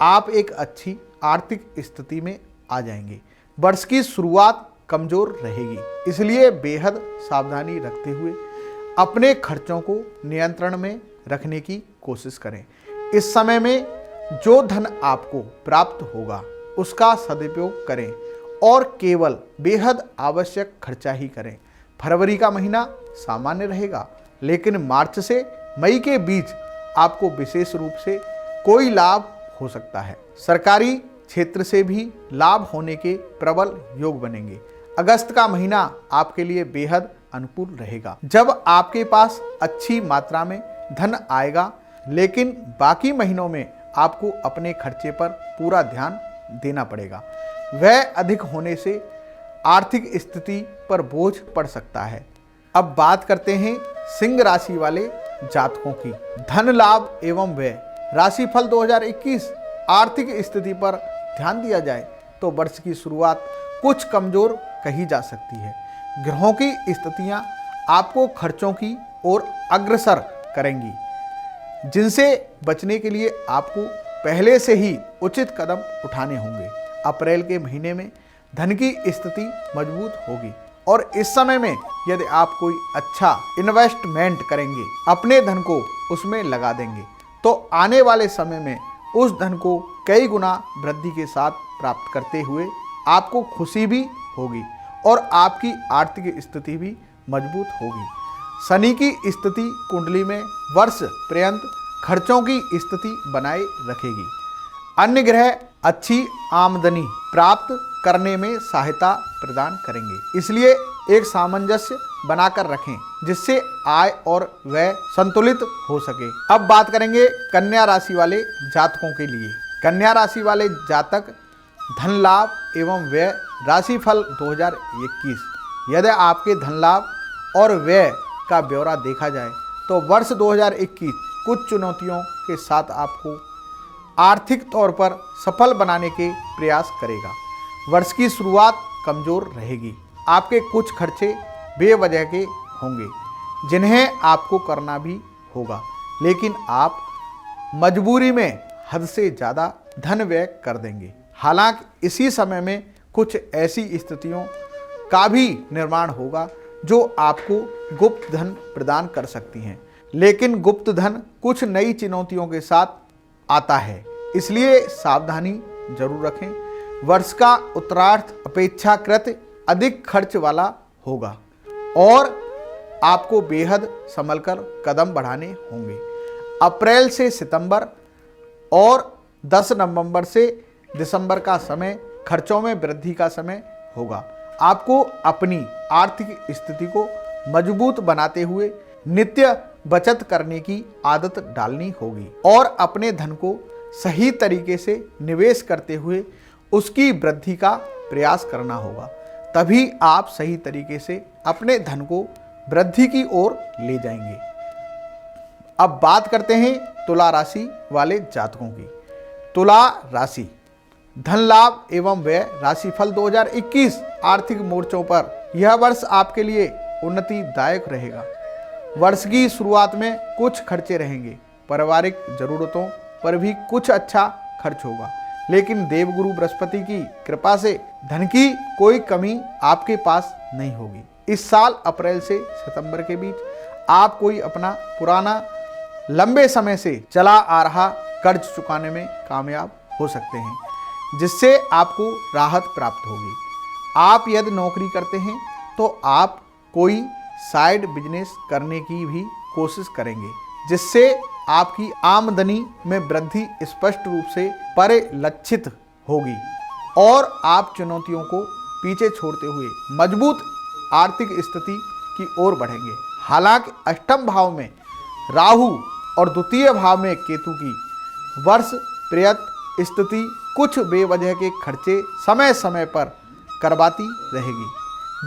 आप एक अच्छी आर्थिक स्थिति में आ जाएंगे। वर्ष की शुरुआत कमजोर रहेगी, इसलिए बेहद सावधानी रखते हुए अपने खर्चों को नियंत्रण में रखने की कोशिश करें। इस समय में जो धन आपको प्राप्त होगा उसका सदुपयोग करें और केवल बेहद आवश्यक खर्चा ही करें। फरवरी का महीना सामान्य रहेगा, लेकिन मार्च से मई के बीच आपको विशेष रूप से कोई लाभ हो सकता है। सरकारी क्षेत्र से भी लाभ होने के प्रबल योग बनेंगे। अगस्त का महीना आपके लिए बेहद अनुकूल रहेगा, जब आपके पास अच्छी मात्रा में धन आएगा, लेकिन बाकी महीनों में आपको अपने खर्चे पर पूरा ध्यान देना पड़ेगा। वह अधिक होने से आर्थिक स्थिति पर बोझ पड़ सकता है। अब बात करते हैं सिंह राशि वाले जातकों की। धन लाभ एवं व्यय राशिफल 2021। आर्थिक स्थिति पर ध्यान दिया जाए तो वर्ष की शुरुआत कुछ कमजोर कही जा सकती है। ग्रहों की स्थितियां आपको खर्चों की ओर अग्रसर करेंगी, जिनसे बचने के लिए आपको पहले से ही उचित कदम उठाने होंगे। अप्रैल के महीने में धन की स्थिति मजबूत होगी और इस समय में यदि आप कोई अच्छा इन्वेस्टमेंट करेंगे, अपने धन को उसमें लगा देंगे, तो आने वाले समय में उस धन को कई गुना वृद्धि के साथ प्राप्त करते हुए आपको खुशी भी होगी और आपकी आर्थिक स्थिति भी मजबूत होगी। शनि की स्थिति कुंडली में वर्ष पर्यंत खर्चों की स्थिति बनाए रखेगी। अन्य ग्रह अच्छी आमदनी प्राप्त करने में सहायता प्रदान करेंगे, इसलिए एक सामंजस्य बनाकर रखें जिससे आय और व्यय संतुलित हो सके। अब बात करेंगे कन्या राशि वाले जातकों के लिए। कन्या राशि वाले जातक धन लाभ एवं व्यय राशिफल 2021। यदि आपके धन लाभ और व्यय का ब्यौरा देखा जाए तो वर्ष 2021 कुछ चुनौतियों के साथ आपको आर्थिक तौर पर सफल बनाने के प्रयास करेगा। वर्ष की शुरुआत कमजोर रहेगी। आपके कुछ खर्चे बेवजह के होंगे जिन्हें आपको करना भी होगा, लेकिन आप मजबूरी में हद से ज़्यादा धन व्यय कर देंगे। हालांकि इसी समय में कुछ ऐसी स्थितियों का भी निर्माण होगा जो आपको गुप्त धन प्रदान कर सकती हैं, लेकिन गुप्त धन कुछ नई चुनौतियों के साथ आता है, इसलिए सावधानी जरूर रखें। वर्ष का उत्तरार्ध अपेक्षाकृत अधिक खर्च वाला होगा और आपको बेहद संभलकर कदम बढ़ाने होंगे। अप्रैल से सितंबर और 10 नवंबर से दिसंबर का समय खर्चों में वृद्धि का समय होगा। आपको अपनी आर्थिक स्थिति को मजबूत बनाते हुए नित्य बचत करने की आदत डालनी होगी और अपने धन को सही तरीके से निवेश करते हुए उसकी वृद्धि का प्रयास करना होगा। तभी आप सही तरीके से अपने धन को वृद्धि की ओर ले जाएंगे। अब बात करते हैं तुला राशि वाले जातकों की। तुला राशि, धन लाभ एवं व्यय राशिफल 2021। आर्थिक मोर्चों पर यह वर्ष आपके लिए उन्नतिदायक रहेगा। वर्ष की शुरुआत में कुछ खर्चे रहेंगे। पारिवारिक जरूरतों पर भी कुछ अच्छा खर्च होगा, लेकिन देवगुरु बृहस्पति की कृपा से धन की कोई कमी आपके पास नहीं होगी। इस साल अप्रैल से सितंबर के बीच आप कोई अपना पुराना लंबे समय से चला आ रहा कर्ज चुकाने में कामयाब हो सकते हैं, जिससे आपको राहत प्राप्त होगी। आप यदि नौकरी करते हैं तो आप कोई साइड बिजनेस करने की भी कोशिश करेंगे, जिससे आपकी आमदनी में वृद्धि स्पष्ट रूप से परिलक्षित होगी और आप चुनौतियों को पीछे छोड़ते हुए मजबूत आर्थिक स्थिति की ओर बढ़ेंगे। हालांकि अष्टम भाव में राहु और द्वितीय भाव में केतु की वर्ष प्रियत स्थिति कुछ बेवजह के खर्चे समय समय पर करवाती रहेगी,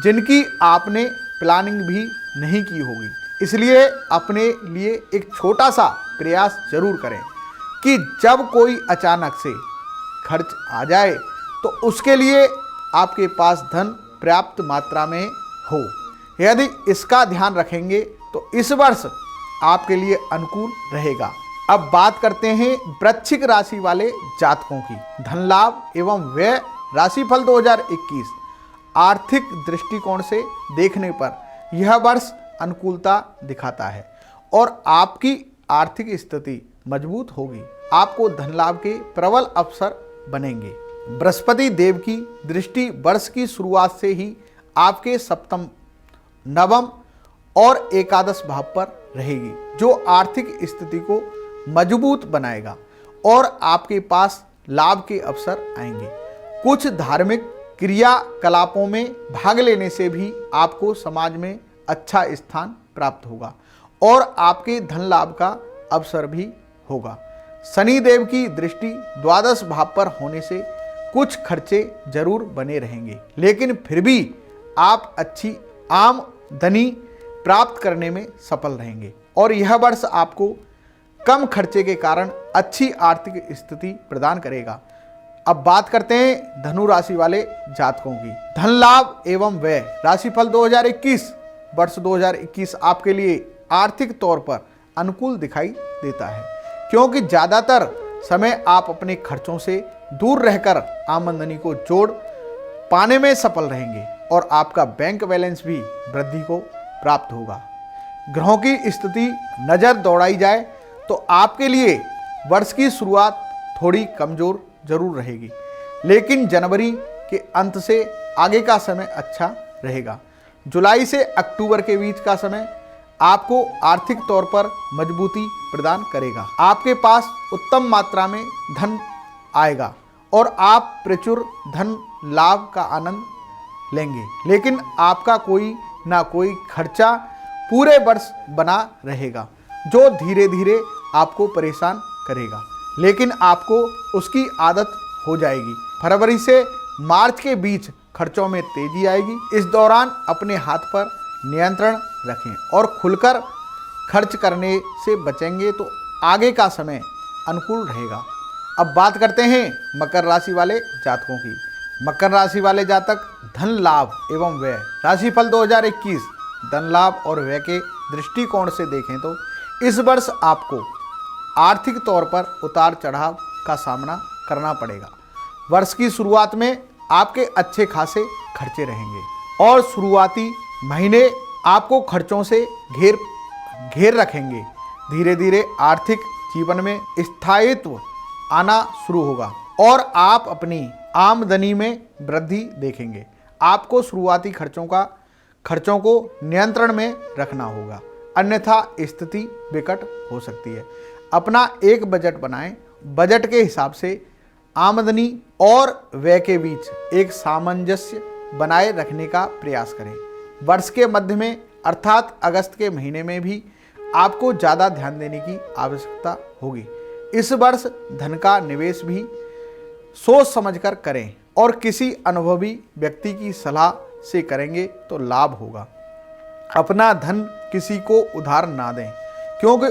जिनकी आपने प्लानिंग भी नहीं की होगी। इसलिए अपने लिए एक छोटा सा प्रयास जरूर करें कि जब कोई अचानक से खर्च आ जाए तो उसके लिए आपके पास धन पर्याप्त मात्रा में हो। यदि इसका ध्यान रखेंगे तो इस वर्ष आपके लिए अनुकूल रहेगा। अब बात करते हैं वृश्चिक राशि वाले जातकों की। धन लाभ एवं व्यय राशिफल 2021। आर्थिक दृष्टिकोण से देखने पर यह वर्ष अनुकूलता दिखाता है और आपकी आर्थिक स्थिति मजबूत होगी। आपको धन लाभ के प्रबल अवसर बनेंगे। बृहस्पति देव की दृष्टि वर्ष की शुरुआत से ही आपके सप्तम, नवम और एकादश भाव पर रहेगी, जो आर्थिक स्थिति को मजबूत बनाएगा और आपके पास लाभ के अवसर आएंगे। कुछ धार्मिक क्रियाकलापों में भाग लेने से भी आपको समाज में अच्छा स्थान प्राप्त होगा और आपके धन लाभ का अवसर भी होगा। शनि देव की दृष्टि द्वादश भाव पर होने से कुछ खर्चे जरूर बने रहेंगे, लेकिन फिर भी आप अच्छी आमदनी प्राप्त करने में सफल रहेंगे और यह वर्ष आपको कम खर्चे के कारण अच्छी आर्थिक स्थिति प्रदान करेगा। अब बात करते हैं धनु राशि वाले जातकों की। धन लाभ एवं व्यय राशिफल 2021। वर्ष 2021 आपके लिए आर्थिक तौर पर अनुकूल दिखाई देता है, क्योंकि ज़्यादातर समय आप अपने खर्चों से दूर रहकर आमदनी को जोड़ पाने में सफल रहेंगे और आपका बैंक बैलेंस भी वृद्धि को प्राप्त होगा। ग्रहों की स्थिति नज़र दौड़ाई जाए तो आपके लिए वर्ष की शुरुआत थोड़ी कमज़ोर जरूर रहेगी, लेकिन जनवरी के अंत से आगे का समय अच्छा रहेगा। जुलाई से अक्टूबर के बीच का समय आपको आर्थिक तौर पर मजबूती प्रदान करेगा। आपके पास उत्तम मात्रा में धन आएगा और आप प्रचुर धन लाभ का आनंद लेंगे, लेकिन आपका कोई ना कोई खर्चा पूरे वर्ष बना रहेगा, जो धीरे धीरे आपको परेशान करेगा, लेकिन आपको उसकी आदत हो जाएगी। फरवरी से मार्च के बीच खर्चों में तेजी आएगी। इस दौरान अपने हाथ पर नियंत्रण रखें और खुलकर खर्च करने से बचेंगे तो आगे का समय अनुकूल रहेगा। अब बात करते हैं मकर राशि वाले जातकों की। मकर राशि वाले जातक धन लाभ एवं व्यय राशिफल 2021। धन लाभ और व्यय के दृष्टिकोण से देखें तो इस वर्ष आपको आर्थिक तौर पर उतार चढ़ाव का सामना करना पड़ेगा। वर्ष की शुरुआत में आपके अच्छे खासे खर्चे रहेंगे और शुरुआती महीने आपको खर्चों से घेर रखेंगे। धीरे धीरे आर्थिक जीवन में स्थायित्व आना शुरू होगा और आप अपनी आमदनी में वृद्धि देखेंगे। आपको शुरुआती खर्चों को नियंत्रण में रखना होगा, अन्यथा स्थिति विकट हो सकती है। अपना एक बजट बनाएं। बजट के हिसाब से आमदनी और व्यय के बीच एक सामंजस्य बनाए रखने का प्रयास करें। वर्ष के मध्य में अर्थात अगस्त के महीने में भी आपको ज़्यादा ध्यान देने की आवश्यकता होगी। इस वर्ष धन का निवेश भी सोच समझकर करें और किसी अनुभवी व्यक्ति की सलाह से करेंगे तो लाभ होगा। अपना धन किसी को उधार ना दें, क्योंकि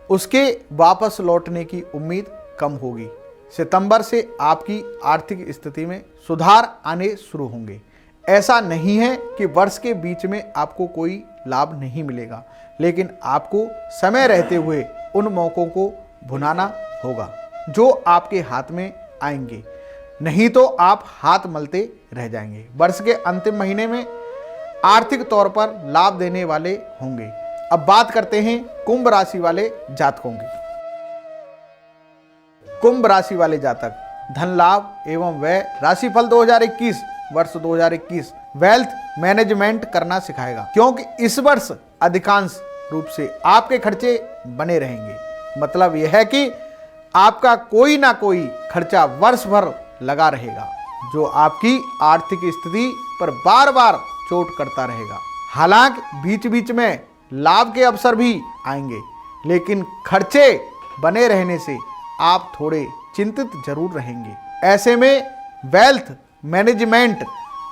उसके वापस लौटने की उम्मीद कम होगी। सितंबर से आपकी आर्थिक स्थिति में सुधार आने शुरू होंगे। ऐसा नहीं है कि वर्ष के बीच में आपको कोई लाभ नहीं मिलेगा, लेकिन आपको समय रहते हुए उन मौक़ों को भुनाना होगा जो आपके हाथ में आएंगे, नहीं तो आप हाथ मलते रह जाएंगे। वर्ष के अंतिम महीने में आर्थिक तौर पर लाभ देने वाले होंगे। अब बात करते हैं कुंभ राशि वाले जातकों की। कुंभ राशि वाले जातक, धन लाभ एवं व्यय राशिफल 2021 वर्ष 2021 वेल्थ मैनेजमेंट करना सिखाएगा, क्योंकि इस वर्ष अधिकांश रूप से आपके खर्चे बने रहेंगे। मतलब यह है कि आपका कोई ना कोई खर्चा वर्ष भर लगा रहेगा, जो आपकी आर्थिक स्थिति पर बार बार चोट करता रहेगा। हालांकि बीच बीच में लाभ के अवसर भी आएंगे, लेकिन खर्चे बने रहने से आप थोड़े चिंतित जरूर रहेंगे। ऐसे में वेल्थ मैनेजमेंट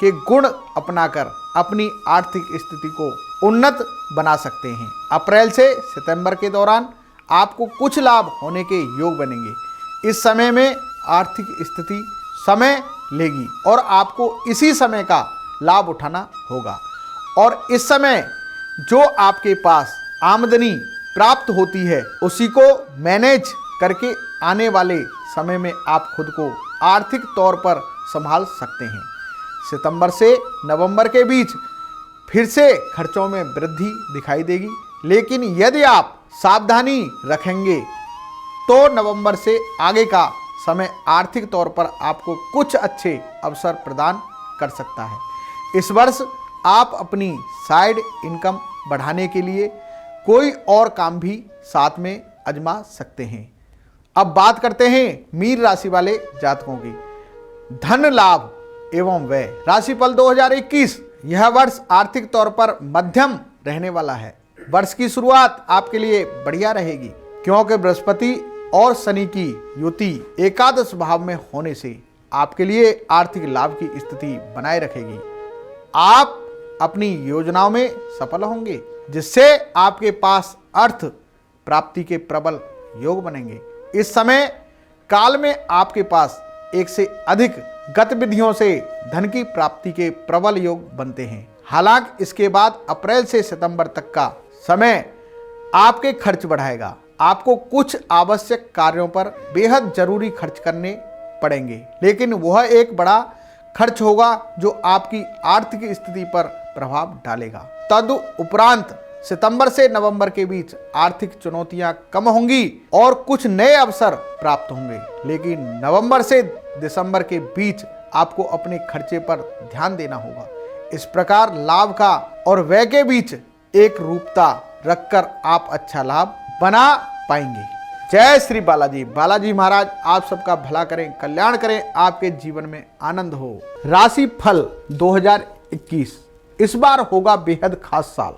के गुण अपनाकर अपनी आर्थिक स्थिति को उन्नत बना सकते हैं। अप्रैल से सितंबर के दौरान आपको कुछ लाभ होने के योग बनेंगे। इस समय में आर्थिक स्थिति समय लेगी और आपको इसी समय का लाभ उठाना होगा, और इस समय जो आपके पास आमदनी प्राप्त होती है उसी को मैनेज करके आने वाले समय में आप खुद को आर्थिक तौर पर संभाल सकते हैं। सितंबर से नवंबर के बीच फिर से खर्चों में वृद्धि दिखाई देगी, लेकिन यदि आप सावधानी रखेंगे तो नवंबर से आगे का समय आर्थिक तौर पर आपको कुछ अच्छे अवसर प्रदान कर सकता है। इस वर्ष आप अपनी साइड इनकम बढ़ाने के लिए कोई और काम भी साथ में आजमा सकते हैं। अब बात करते हैं मीन राशि वाले जातकों की। धन लाभ एवं व्यय राशिफल 2021, यह वर्ष आर्थिक तौर पर मध्यम रहने वाला है। वर्ष की शुरुआत आपके लिए बढ़िया रहेगी, क्योंकि बृहस्पति और शनि की युति एकादश भाव में होने से आपके लिए आर्थिक लाभ की स्थिति बनाए रखेगी। आप अपनी योजनाओं में सफल होंगे, जिससे आपके पास अर्थ प्राप्ति के प्रबल योग बनेंगे। इस समय काल में आपके पास एक से अधिक गतिविधियों से धन की प्राप्ति के प्रबल योग बनते हैं। हालांकि इसके बाद अप्रैल से सितंबर तक का समय आपके खर्च बढ़ाएगा। आपको कुछ आवश्यक कार्यों पर बेहद जरूरी खर्च करने पड़ेंगे, लेकिन वह एक बड़ा खर्च होगा जो आपकी आर्थिक स्थिति पर प्रभाव डालेगा। तदुपरांत सितंबर से नवंबर के बीच आर्थिक चुनौतियां कम होंगी और कुछ नए अवसर प्राप्त होंगे, लेकिन नवंबर से दिसंबर के बीच आपको अपने खर्चे पर ध्यान देना होगा। इस प्रकार लाभ का और व्यय के बीच एक रूपता रखकर आप अच्छा लाभ बना पाएंगे। जय श्री बालाजी। बालाजी महाराज आप सबका भला करें, कल्याण करें, आपके जीवन में आनंद हो। राशि फल 2021 इस बार होगा बेहद खास साल।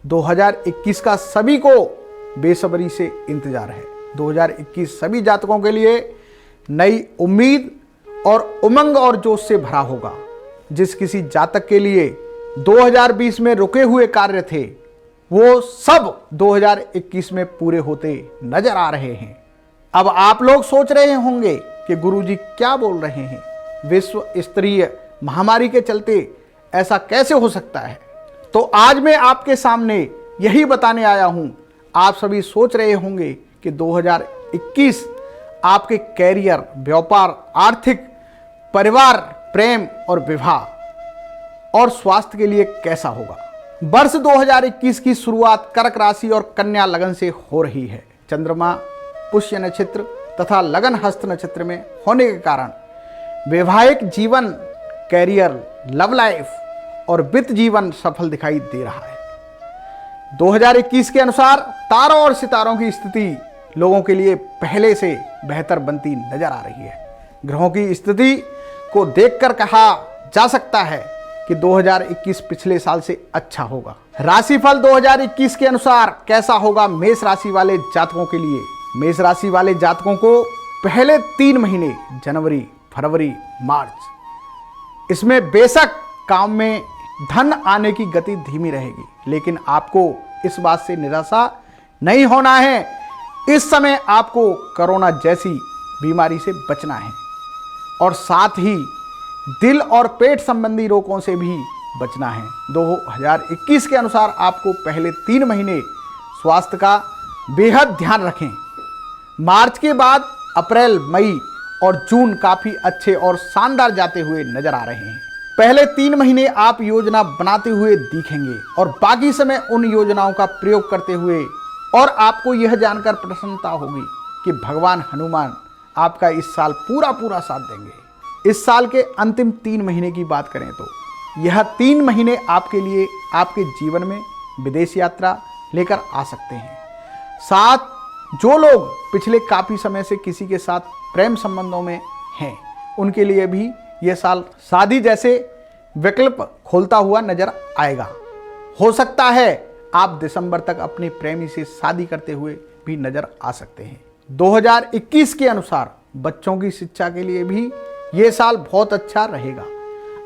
2021 का सभी को बेसब्री से इंतजार है। 2021 सभी जातकों के लिए नई उम्मीद और उमंग और जोश से भरा होगा। जिस किसी जातक के लिए 2020 में रुके हुए कार्य थे, वो सब 2021 में पूरे होते नजर आ रहे हैं। अब आप लोग सोच रहे होंगे कि गुरुजी क्या बोल रहे हैं, विश्व स्तरीय महामारी के चलते ऐसा कैसे हो सकता है। तो आज मैं आपके सामने यही बताने आया हूं। आप सभी सोच रहे होंगे कि 2021 आपके कैरियर, व्यापार, आर्थिक, परिवार, प्रेम और विवाह और स्वास्थ्य के लिए कैसा होगा। वर्ष 2021 की शुरुआत कर्क राशि और कन्या लगन से हो रही है। चंद्रमा पुष्य नक्षत्र तथा लगन हस्त नक्षत्र में होने के कारण वैवाहिक जीवन, कैरियर, लव लाइफ और वित्त जीवन सफल दिखाई दे रहा है। 2021 के अनुसार तारों और सितारों की स्थिति लोगों के लिए पहले से बेहतर बनती नजर आ रही है। ग्रहों की स्थिति को देखकर कहा जा सकता है कि 2021 पिछले साल से अच्छा होगा। राशिफल 2021 के अनुसार कैसा होगा मेष राशि वाले जातकों के लिए। मेष राशि वाले जातकों को पहले 3 महीने जनवरी, फरवरी, मार्च, इसमें बेशक काम में धन आने की गति धीमी रहेगी, लेकिन आपको इस बात से निराशा नहीं होना है। इस समय आपको कोरोना जैसी बीमारी से बचना है और साथ ही दिल और पेट संबंधी रोगों से भी बचना है। 2021 के अनुसार आपको पहले 3 महीने स्वास्थ्य का बेहद ध्यान रखें। मार्च के बाद अप्रैल, मई और जून काफ़ी अच्छे और शानदार जाते हुए नजर आ रहे हैं। पहले 3 महीने आप योजना बनाते हुए दिखेंगे और बाकी समय उन योजनाओं का प्रयोग करते हुए, और आपको यह जानकर प्रसन्नता होगी कि भगवान हनुमान आपका इस साल पूरा साथ देंगे। इस साल के अंतिम 3 महीने की बात करें तो यह 3 महीने आपके लिए आपके जीवन में विदेश यात्रा लेकर आ सकते हैं। साथ जो लोग पिछले काफ़ी समय से किसी के साथ प्रेम संबंधों में हैं, उनके लिए भी यह साल शादी जैसे विकल्प खोलता हुआ नजर आएगा। हो सकता है आप दिसंबर तक अपने प्रेमी से शादी करते हुए भी नजर आ सकते हैं। 2021 के अनुसार बच्चों की शिक्षा के लिए भी ये साल बहुत अच्छा रहेगा।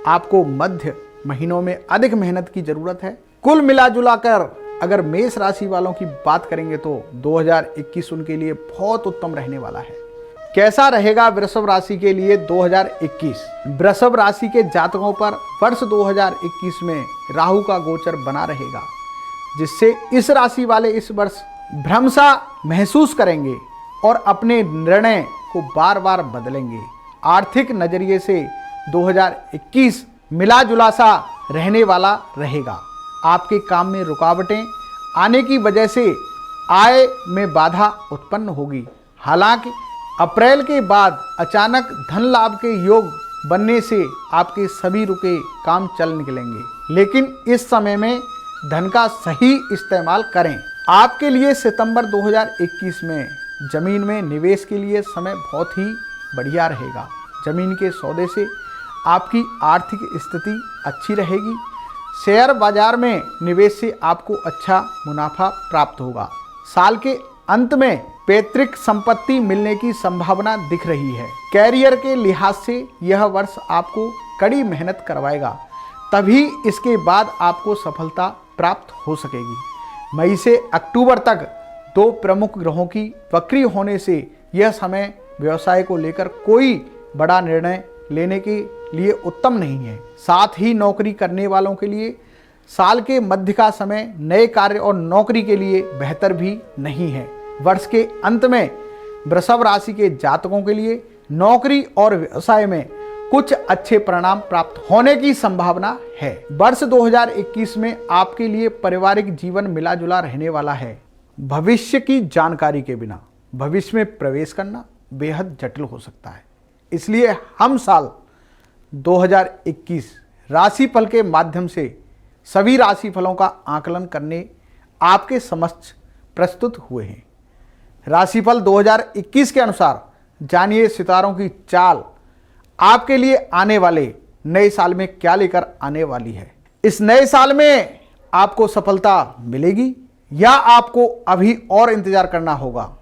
आपको मध्य महीनों में अधिक मेहनत की जरूरत है। कुल मिलाजुला कर अगर मेष राशि वालों की बात करेंगे तो 2021 उनके लिए बहुत उत्तम रहने वाला है। कैसा रहेगा वृषभ राशि के लिए 2021? वृषभ राशि के जातकों पर वर्ष 2021 में राहु का गोचर बना रहेगा, जिससे इस राशि वाले इस वर्ष भ्रमसा महसूस करेंगे और अपने निर्णय को बार बार बदलेंगे। आर्थिक नजरिए से 2021 मिला जुला सा रहने वाला रहेगा। आपके काम में रुकावटें आने की वजह से आय में बाधा उत्पन्न होगी। हालांकि अप्रैल के बाद अचानक धन लाभ के योग बनने से आपके सभी रुके काम चल निकलेंगे, लेकिन इस समय में धन का सही इस्तेमाल करें। आपके लिए सितंबर 2021 में जमीन में निवेश के लिए समय बहुत ही बढ़िया रहेगा। जमीन के सौदे से आपकी आर्थिक स्थिति अच्छी रहेगी। शेयर बाजार में निवेश से आपको अच्छा मुनाफा प्राप्त होगा। साल के अंत में पैतृक संपत्ति मिलने की संभावना दिख रही है। कैरियर के लिहाज से यह वर्ष आपको कड़ी मेहनत करवाएगा, तभी इसके बाद आपको सफलता प्राप्त हो सकेगी। मई से अक्टूबर तक 2 प्रमुख ग्रहों की वक्री होने से यह समय व्यवसाय को लेकर कोई बड़ा निर्णय लेने के लिए उत्तम नहीं है। साथ ही नौकरी करने वालों के लिए साल के मध्य का समय नए कार्य और नौकरी के लिए बेहतर भी नहीं है। वर्ष के अंत में वृषभ राशि के जातकों के लिए नौकरी और व्यवसाय में कुछ अच्छे परिणाम प्राप्त होने की संभावना है। वर्ष 2021 में आपके लिए पारिवारिक जीवन मिला जुला रहने वाला है। भविष्य की जानकारी के बिना भविष्य में प्रवेश करना बेहद जटिल हो सकता है, इसलिए हम साल 2021 राशिफल के माध्यम से सभी राशिफलों का आकलन करने आपके समक्ष प्रस्तुत हुए हैं। राशिफल 2021 के अनुसार जानिए सितारों की चाल आपके लिए आने वाले नए साल में क्या लेकर आने वाली है। इस नए साल में आपको सफलता मिलेगी या आपको अभी और इंतजार करना होगा?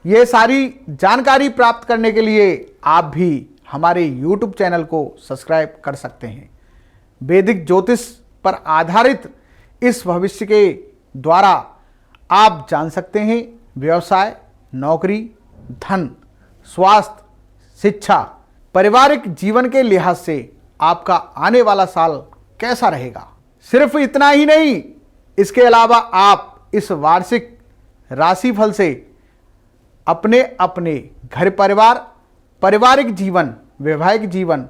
ये सारी जानकारी प्राप्त करने के लिए आप भी हमारे YouTube चैनल को सब्सक्राइब कर सकते हैं। वैदिक ज्योतिष पर आधारित इस भविष्य के द्वारा आप जान सकते हैं व्यवसाय, नौकरी, धन, स्वास्थ्य, शिक्षा, पारिवारिक जीवन के लिहाज से आपका आने वाला साल कैसा रहेगा। सिर्फ इतना ही नहीं, इसके अलावा आप इस वार्षिक राशिफल से अपने अपने घर परिवार, पारिवारिक जीवन, वैवाहिक जीवन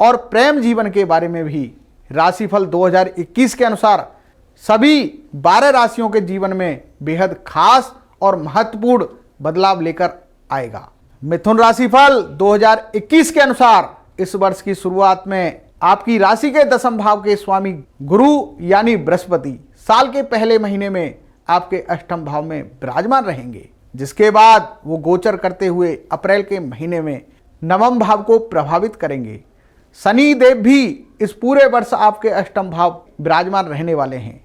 और प्रेम जीवन के बारे में भी राशिफल 2021 के अनुसार सभी 12 राशियों के जीवन में बेहद खास और महत्वपूर्ण बदलाव लेकर आएगा। मिथुन राशिफल 2021 के अनुसार इस वर्ष की शुरुआत में आपकी राशि के 10वें भाव के स्वामी गुरु यानी बृहस्पति साल के पहले महीने में आपके 8वें भाव में विराजमान रहेंगे, जिसके बाद वो गोचर करते हुए अप्रैल के महीने में 9वें भाव को प्रभावित करेंगे। शनि देव भी इस पूरे वर्ष आपके 8वें भाव विराजमान रहने वाले हैं।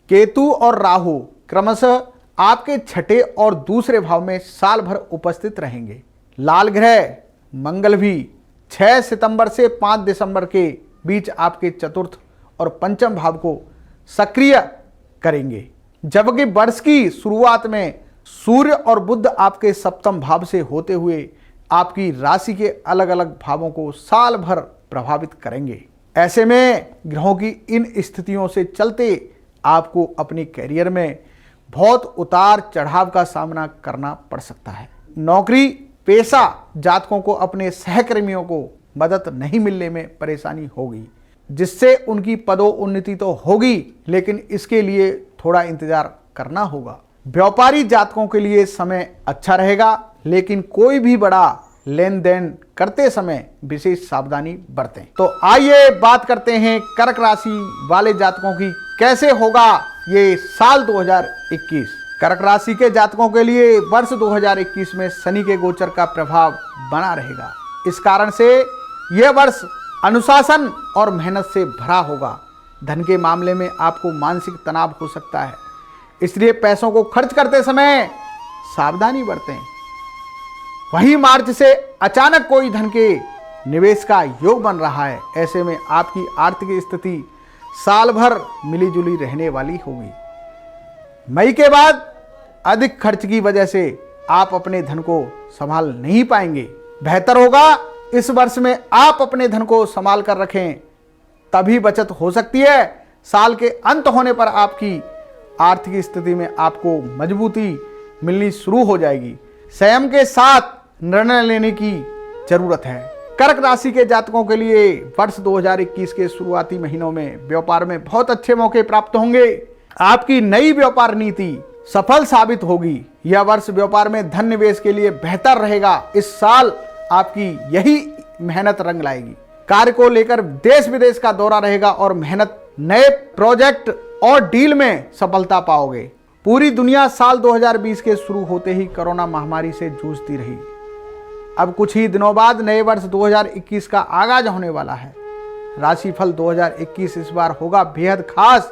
केतु और राहु क्रमशः आपके 6ठे और दूसरे भाव में साल भर उपस्थित रहेंगे। लाल ग्रह मंगल भी 6 सितंबर से 5 दिसंबर के बीच आपके 4th और पंचम भाव को सक्रिय करेंगे। जबकि वर्ष की शुरुआत में सूर्य और बुध आपके सप्तम भाव से होते हुए आपकी राशि के अलग अलग भावों को साल भर प्रभावित करेंगे। ऐसे में ग्रहों की इन स्थितियों से चलते आपको अपनी कैरियर में बहुत उतार चढ़ाव का सामना करना पड़ सकता है। नौकरी पेशा जातकों को अपने सहकर्मियों को मदद नहीं मिलने में परेशानी होगी, जिससे उनकी पदोन्नति तो होगी, लेकिन इसके लिए थोड़ा इंतजार करना होगा। व्यापारी जातकों के लिए समय अच्छा रहेगा, लेकिन कोई भी बड़ा लेन देन करते समय विशेष सावधानी बरतें। तो आइए बात करते हैं कर्क राशि वाले जातकों की कैसे होगा ये साल 2021। कर्क राशि के जातकों के लिए वर्ष 2021 में शनि के गोचर का प्रभाव बना रहेगा। इस कारण से यह वर्ष अनुशासन और मेहनत से भरा होगा। धन के मामले में आपको मानसिक तनाव हो सकता है, इसलिए पैसों को खर्च करते समय सावधानी बरतें। वहीं मार्च से अचानक कोई धन के निवेश का योग बन रहा है। ऐसे में आपकी आर्थिक स्थिति साल भर मिलीजुली रहने वाली होगी। मई के बाद अधिक खर्च की वजह से आप अपने धन को संभाल नहीं पाएंगे। बेहतर होगा इस वर्ष में आप अपने धन को संभाल कर रखें, तभी बचत हो सकती है। साल के अंत होने पर आपकी आर्थिक स्थिति में आपको मजबूती मिलनी शुरू हो जाएगी। संयम के साथ निर्णय लेने की जरूरत है। कर्क राशि के जातकों के लिए वर्ष 2021 के शुरुआती महीनों में व्यापार में बहुत अच्छे मौके प्राप्त होंगे। आपकी नई व्यापार नीति सफल साबित होगी। यह वर्ष व्यापार में धन निवेश के लिए बेहतर रहेगा। इस साल आपकी यही मेहनत रंग लाएगी। कार्य को लेकर देश विदेश का दौरा रहेगा और मेहनत नए प्रोजेक्ट और डील में सफलता पाओगे। पूरी दुनिया साल 2020 के शुरू होते ही कोरोना महामारी से जूझती रही। अब कुछ ही दिनों बाद नए वर्ष 2021 का आगाज होने वाला है। राशिफल 2021 इस बार होगा बेहद खास।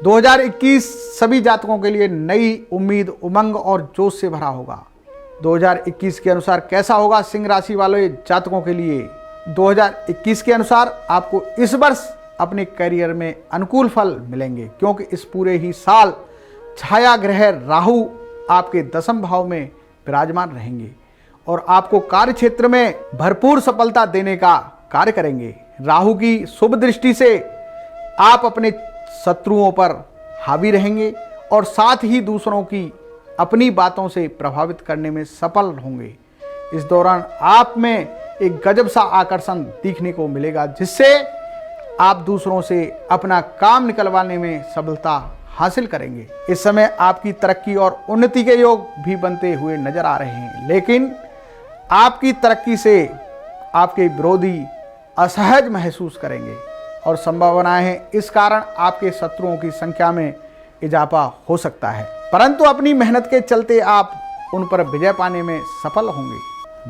2021 सभी जातकों के लिए नई उम्मीद, उमंग और जोश से भरा होगा। 2021 के अनुसार कैसा होगा सिंह राशि वाले जातकों के लिए? 2021 के अनुसार आपको इस वर्ष अपने करियर में अनुकूल फल मिलेंगे, क्योंकि इस पूरे ही साल छाया ग्रह राहु आपके दसम भाव में विराजमान रहेंगे और आपको कार्य क्षेत्र में भरपूर सफलता देने का कार्य करेंगे। राहु की शुभ दृष्टि से आप अपने शत्रुओं पर हावी रहेंगे और साथ ही दूसरों की अपनी बातों से प्रभावित करने में सफल होंगे। इस दौरान आप में एक गजब सा आकर्षण दिखने को मिलेगा, जिससे आप दूसरों से अपना काम निकलवाने में सफलता हासिल करेंगे। इस समय आपकी तरक्की और उन्नति के योग भी बनते हुए नजर आ रहे हैं, लेकिन आपकी तरक्की से आपके विरोधी असहज महसूस करेंगे और संभावनाएं हैं इस कारण आपके शत्रुओं की संख्या में इजाफा हो सकता है, परंतु अपनी मेहनत के चलते आप उन पर विजय पाने में सफल होंगे।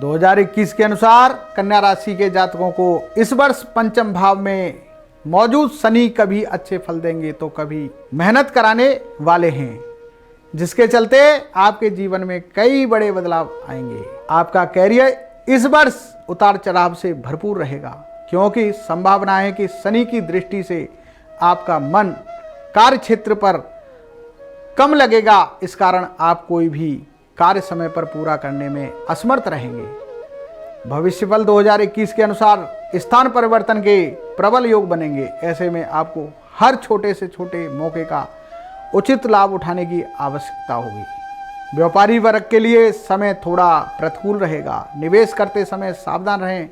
2021 के अनुसार कन्या राशि के जातकों को इस वर्ष पंचम भाव में मौजूद शनि कभी अच्छे फल देंगे तो कभी मेहनत कराने वाले हैं, जिसके चलते आपके जीवन में कई बड़े बदलाव आएंगे। आपका कैरियर इस वर्ष उतार चढ़ाव से भरपूर रहेगा, क्योंकि संभावना है कि शनि की दृष्टि से आपका मन कार्य क्षेत्र पर कम लगेगा। इस कारण आप कोई भी कार्य समय पर पूरा करने में असमर्थ रहेंगे। भविष्यफल 2021 के अनुसार स्थान परिवर्तन के प्रबल योग बनेंगे। ऐसे में आपको हर छोटे से छोटे मौके का उचित लाभ उठाने की आवश्यकता होगी। व्यापारी वर्ग के लिए समय थोड़ा प्रतिकूल रहेगा। निवेश करते समय सावधान रहें,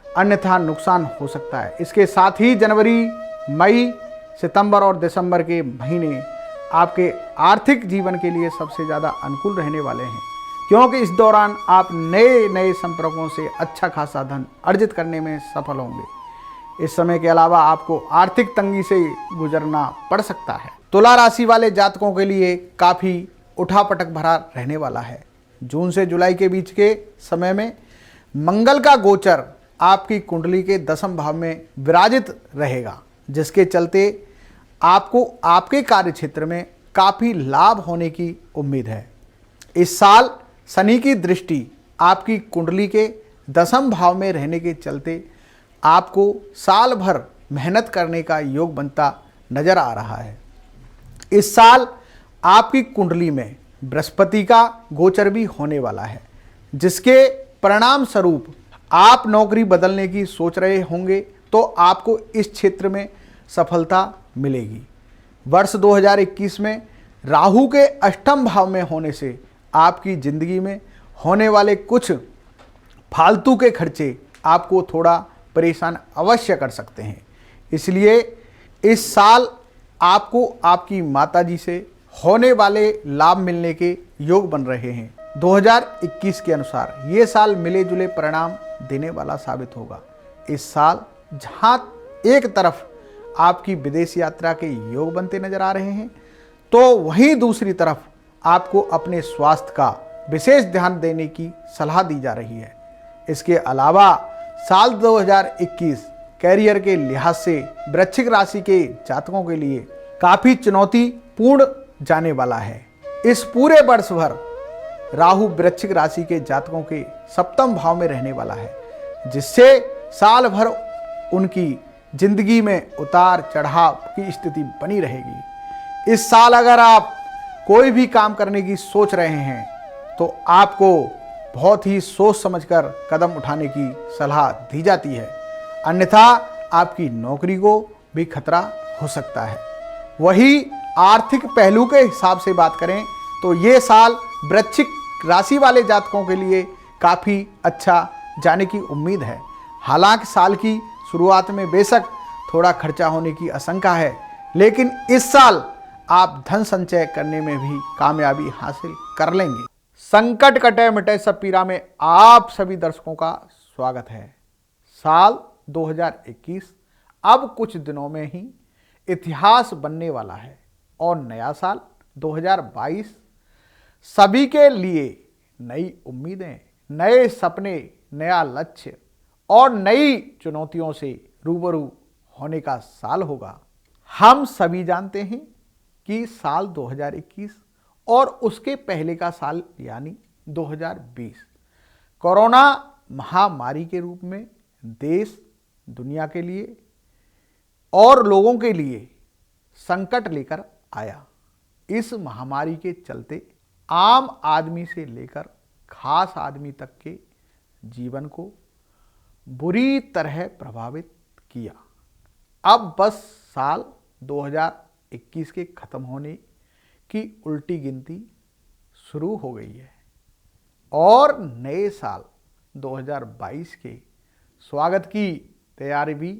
अन्यथा नुकसान हो सकता है। इसके साथ ही जनवरी, मई, सितंबर और दिसंबर के महीने आपके आर्थिक जीवन के लिए सबसे ज़्यादा अनुकूल रहने वाले हैं, क्योंकि इस दौरान आप नए नए संपर्कों से अच्छा खासा धन अर्जित करने में सफल होंगे। इस समय के अलावा आपको आर्थिक तंगी से गुजरना पड़ सकता है। तुला राशि वाले जातकों के लिए काफ़ी उठापटक भरा रहने वाला है। जून से जुलाई के बीच के समय में मंगल का गोचर आपकी कुंडली के दसम भाव में विराजित रहेगा, जिसके चलते आपको आपके कार्य क्षेत्र में काफ़ी लाभ होने की उम्मीद है। इस साल शनि की दृष्टि आपकी कुंडली के दसम भाव में रहने के चलते आपको साल भर मेहनत करने का योग बनता नजर आ रहा है। इस साल आपकी कुंडली में बृहस्पति का गोचर भी होने वाला है, जिसके परिणाम स्वरूप आप नौकरी बदलने की सोच रहे होंगे तो आपको इस क्षेत्र में सफलता मिलेगी। वर्ष 2021 में राहु के अष्टम भाव में होने से आपकी जिंदगी में होने वाले कुछ फालतू के खर्चे आपको थोड़ा परेशान अवश्य कर सकते हैं। इसलिए इस साल आपको आपकी माताजी से होने वाले लाभ मिलने के योग बन रहे हैं। 2021 के अनुसार ये साल मिले जुले परिणाम देने वाला साबित होगा। इस साल जहां एक तरफ आपकी विदेश यात्रा के योग बनते नजर आ रहे हैं, तो वहीं दूसरी तरफ आपको अपने स्वास्थ्य का विशेष ध्यान देने की सलाह दी जा रही है। इसके अलावा साल 2021 कैरियर के लिहाज से वृश्चिक राशि के जातकों के लिए काफी चुनौतीपूर्ण जाने वाला है। इस पूरे वर्ष भर राहु वृश्चिक राशि के जातकों के सप्तम भाव में रहने वाला है, जिससे साल भर उनकी जिंदगी में उतार चढ़ाव की स्थिति बनी रहेगी। इस साल अगर आप कोई भी काम करने की सोच रहे हैं तो आपको बहुत ही सोच समझकर कदम उठाने की सलाह दी जाती है, अन्यथा आपकी नौकरी को भी खतरा हो सकता है। वही आर्थिक पहलू के हिसाब से बात करें तो ये साल वृश्चिक राशि वाले जातकों के लिए काफ़ी अच्छा जाने की उम्मीद है। हालांकि साल की शुरुआत में बेशक थोड़ा खर्चा होने की आशंका है, लेकिन इस साल आप धन संचय करने में भी कामयाबी हासिल कर लेंगे। संकट कटे मिटे सब पीरा में आप सभी दर्शकों का स्वागत है। साल 2021 अब कुछ दिनों में ही इतिहास बनने वाला है और नया साल 2022 सभी के लिए नई उम्मीदें, नए सपने, नया लक्ष्य और नई चुनौतियों से रूबरू होने का साल होगा। हम सभी जानते हैं कि साल 2021 और उसके पहले का साल यानी 2020 कोरोना महामारी के रूप में देश, दुनिया के लिए और लोगों के लिए संकट लेकर आया। इस महामारी के चलते आम आदमी से लेकर खास आदमी तक के जीवन को बुरी तरह प्रभावित किया। अब बस साल 2021 के खत्म होने की उल्टी गिनती शुरू हो गई है और नए साल 2022 के स्वागत की तैयारी भी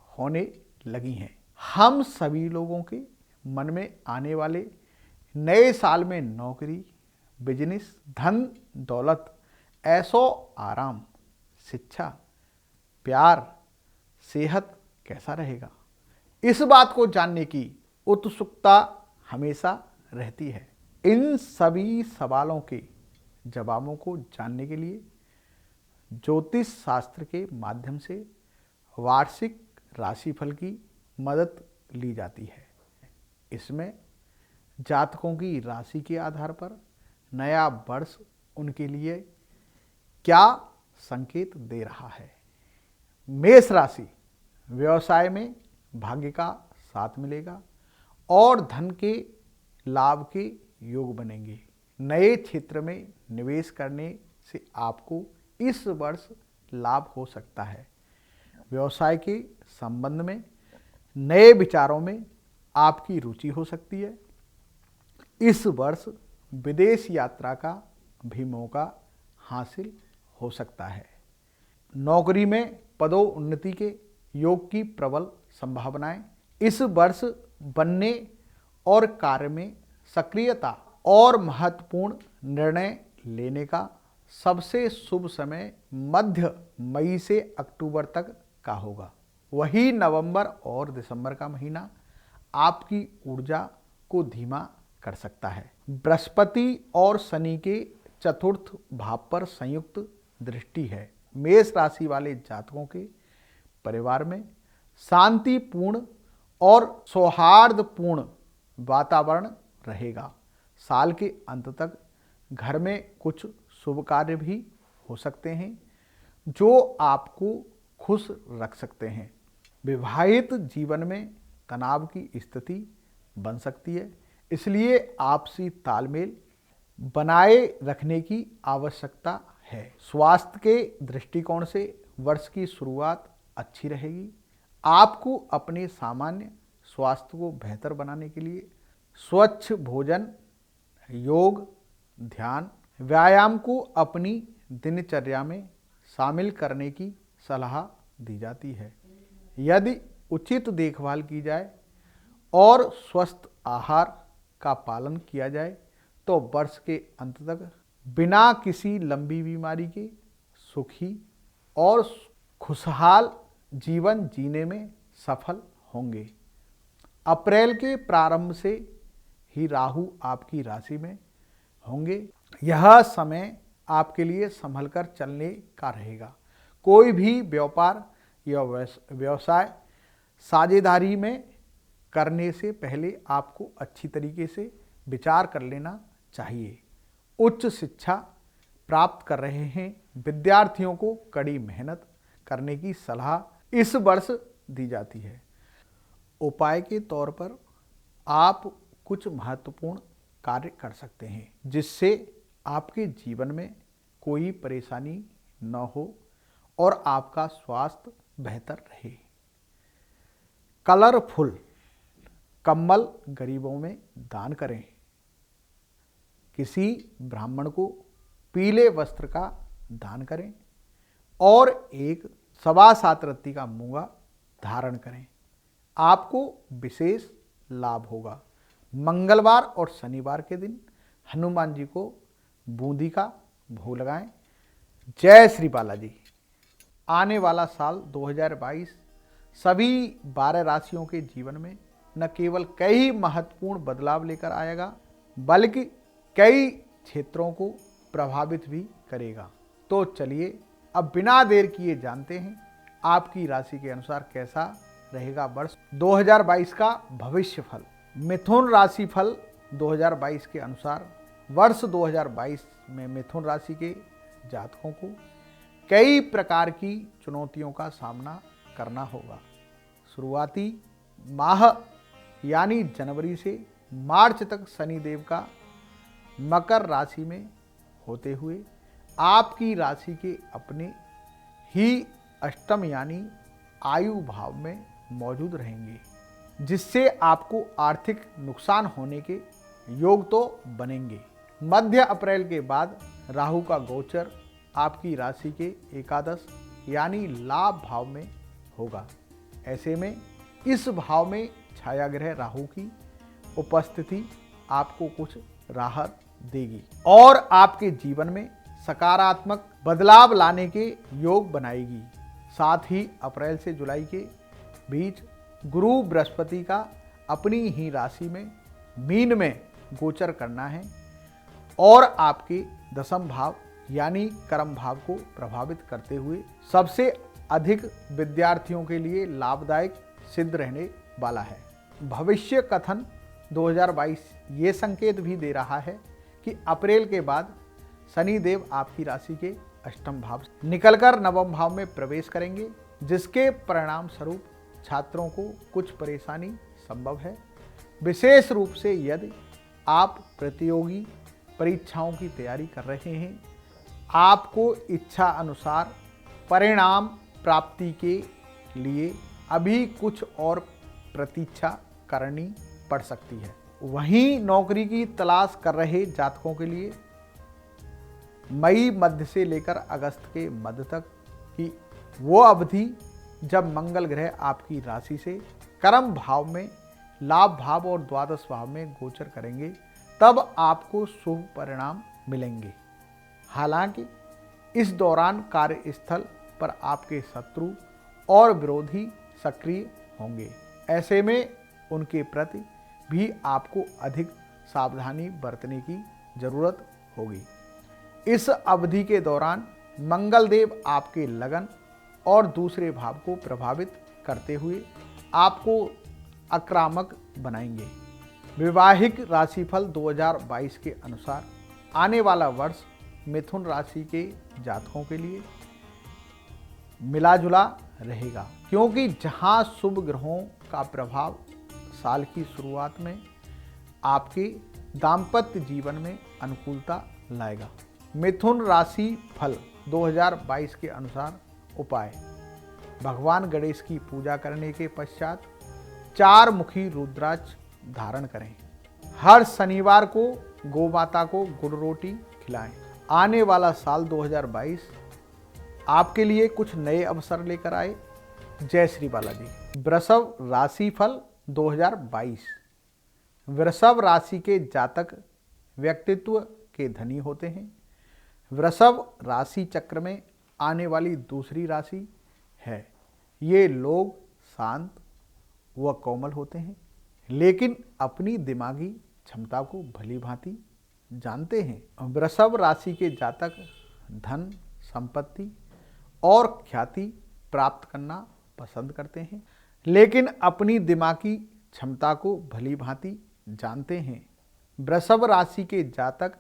होने लगी हैं। हम सभी लोगों के मन में आने वाले नए साल में नौकरी, बिजनेस, धन दौलत, ऐशो आराम, शिक्षा, प्यार, सेहत कैसा रहेगा, इस बात को जानने की उत्सुकता हमेशा रहती है। इन सभी सवालों के जवाबों को जानने के लिए ज्योतिष शास्त्र के माध्यम से वार्षिक राशिफल की मदद ली जाती है। इसमें जातकों की राशि के आधार पर नया वर्ष उनके लिए क्या संकेत दे रहा है। मेष राशि, व्यवसाय में भाग्य का साथ मिलेगा और धन के लाभ के योग बनेंगे। नए क्षेत्र में निवेश करने से आपको इस वर्ष लाभ हो सकता है। व्यवसाय के संबंध में नए विचारों में आपकी रुचि हो सकती है। इस वर्ष विदेश यात्रा का भी मौका हासिल हो सकता है। नौकरी में पदोन्नति के योग की प्रबल संभावनाएं इस वर्ष बनने और कार्य में सक्रियता और महत्वपूर्ण निर्णय लेने का सबसे शुभ समय मध्य मई से अक्टूबर तक का होगा। वही नवंबर और दिसंबर का महीना आपकी ऊर्जा को धीमा कर सकता है। बृहस्पति और शनि के चतुर्थ भाव पर संयुक्त दृष्टि है। मेष राशि वाले जातकों के परिवार में शांतिपूर्ण और सौहार्दपूर्ण वातावरण रहेगा। साल के अंत तक घर में कुछ शुभ कार्य भी हो सकते हैं जो आपको खुश रख सकते हैं। विवाहित जीवन में तनाव की स्थिति बन सकती है, इसलिए आपसी तालमेल बनाए रखने की आवश्यकता है। स्वास्थ्य के दृष्टिकोण से वर्ष की शुरुआत अच्छी रहेगी। आपको अपने सामान्य स्वास्थ्य को बेहतर बनाने के लिए स्वच्छ भोजन, योग, ध्यान, व्यायाम को अपनी दिनचर्या में शामिल करने की सलाह दी जाती है। यदि उचित देखभाल की जाए और स्वस्थ आहार का पालन किया जाए तो वर्ष के अंत तक बिना किसी लंबी बीमारी के सुखी और खुशहाल जीवन जीने में सफल होंगे। अप्रैल के प्रारंभ से ही राहु आपकी राशि में होंगे। यह समय आपके लिए संभलकर चलने का रहेगा। कोई भी व्यापार या व्यवसाय साझेदारी में करने से पहले आपको अच्छी तरीके से विचार कर लेना चाहिए। उच्च शिक्षा प्राप्त कर रहे हैं विद्यार्थियों को कड़ी मेहनत करने की सलाह इस वर्ष दी जाती है। उपाय के तौर पर आप कुछ महत्वपूर्ण कार्य कर सकते हैं जिससे आपके जीवन में कोई परेशानी न हो और आपका स्वास्थ्य बेहतर रहे। कलरफुल कंबल गरीबों में दान करें। किसी ब्राह्मण को पीले वस्त्र का दान करें और एक 7.25 रत्ती का मूंगा धारण करें। आपको विशेष लाभ होगा। मंगलवार और शनिवार के दिन हनुमान जी को बूंदी का भोग लगाएं। जय श्री बालाजी। आने वाला साल 2022 सभी 12 राशियों के जीवन में न केवल कई महत्वपूर्ण बदलाव लेकर आएगा बल्कि कई क्षेत्रों को प्रभावित भी करेगा। तो चलिए अब बिना देर किए जानते हैं आपकी राशि के अनुसार कैसा रहेगा वर्ष 2022 का भविष्य फल। मिथुन राशि फल 2022 के अनुसार वर्ष 2022 में मिथुन राशि के जातकों को कई प्रकार की चुनौतियों का सामना करना होगा। शुरुआती माह यानी जनवरी से मार्च तक शनिदेव का मकर राशि में होते हुए आपकी राशि के अपने ही अष्टम यानी आयु भाव में मौजूद रहेंगे, जिससे आपको आर्थिक नुकसान होने के योग तो बनेंगे। मध्य अप्रैल के बाद राहु का गोचर आपकी राशि के एकादश यानी लाभ भाव में होगा। ऐसे में इस भाव में छाया ग्रह राहु की उपस्थिति आपको कुछ राहत देगी और आपके जीवन में सकारात्मक बदलाव लाने के योग बनाएगी। साथ ही अप्रैल से जुलाई के बीच गुरु बृहस्पति का अपनी ही राशि में मीन में गोचर करना है और आपके दशम भाव यानी कर्म भाव को प्रभावित करते हुए सबसे अधिक विद्यार्थियों के लिए लाभदायक सिद्ध रहने वाला है। भविष्य कथन 2022 ये संकेत भी दे रहा है कि अप्रैल के बाद शनि देव आपकी राशि के अष्टम भाव से निकलकर नवम भाव में प्रवेश करेंगे, जिसके परिणाम स्वरूप छात्रों को कुछ परेशानी संभव है। विशेष रूप से यदि आप प्रतियोगी परीक्षाओं की तैयारी कर रहे हैं, आपको इच्छा अनुसार परिणाम प्राप्ति के लिए अभी कुछ और प्रतीक्षा करनी पड़ सकती है। वहीं नौकरी की तलाश कर रहे जातकों के लिए मई मध्य से लेकर अगस्त के मध्य तक की वो अवधि जब मंगल ग्रह आपकी राशि से कर्म भाव में, लाभ भाव और द्वादश भाव में गोचर करेंगे, तब आपको शुभ परिणाम मिलेंगे। हालांकि इस दौरान कार्यस्थल पर आपके शत्रु और विरोधी सक्रिय होंगे। ऐसे में उनके प्रति भी आपको अधिक सावधानी बरतने की जरूरत होगी। इस अवधि के दौरान मंगल देव आपके लगन और दूसरे भाव को प्रभावित करते हुए आपको आक्रामक बनाएंगे। वैवाहिक राशिफल 2022 के अनुसार आने वाला वर्ष मिथुन राशि के जातकों के लिए मिला जुला रहेगा, क्योंकि जहां शुभ ग्रहों का प्रभाव साल की शुरुआत में आपके दाम्पत्य जीवन में अनुकूलता लाएगा। मिथुन राशि फल 2022 के अनुसार उपाय: भगवान गणेश की पूजा करने के पश्चात 4 मुखी रुद्राक्ष धारण करें। हर शनिवार को गोमाता को गुड़ रोटी खिलाएं। आने वाला साल 2022 आपके लिए कुछ नए अवसर लेकर आए। जय श्री बालाजी। वृषभ राशि फल 2022। वृषभ राशि के जातक व्यक्तित्व के धनी होते हैं। वृषभ राशि चक्र में आने वाली दूसरी राशि है। ये लोग शांत व कोमल होते हैं, लेकिन अपनी दिमागी क्षमता को भली भांति जानते हैं। वृषभ राशि के जातक धन, संपत्ति और ख्याति प्राप्त करना पसंद करते हैं, लेकिन अपनी दिमागी क्षमता को भली भांति जानते हैं। वृषभ राशि के जातक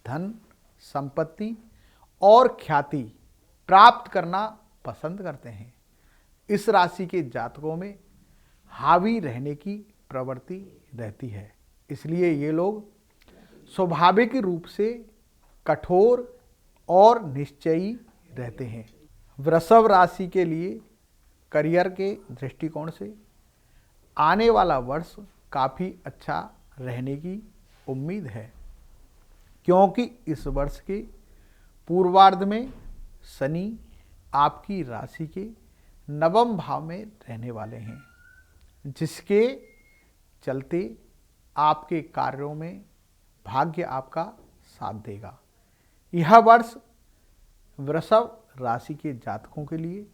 धन, संपत्ति और ख्याति प्राप्त करना पसंद करते हैं। इस राशि के जातकों में हावी रहने की प्रवृत्ति रहती है, इसलिए ये लोग स्वाभाविक रूप से कठोर और निश्चयी रहते हैं। वृषभ राशि के लिए करियर के दृष्टिकोण से आने वाला वर्ष काफ़ी अच्छा रहने की उम्मीद है, क्योंकि इस वर्ष के पूर्वार्ध में शनि आपकी राशि के नवम भाव में रहने वाले हैं, जिसके चलते आपके कार्यों में भाग्य आपका साथ देगा। यह वर्ष वृषभ राशि के जातकों के लिए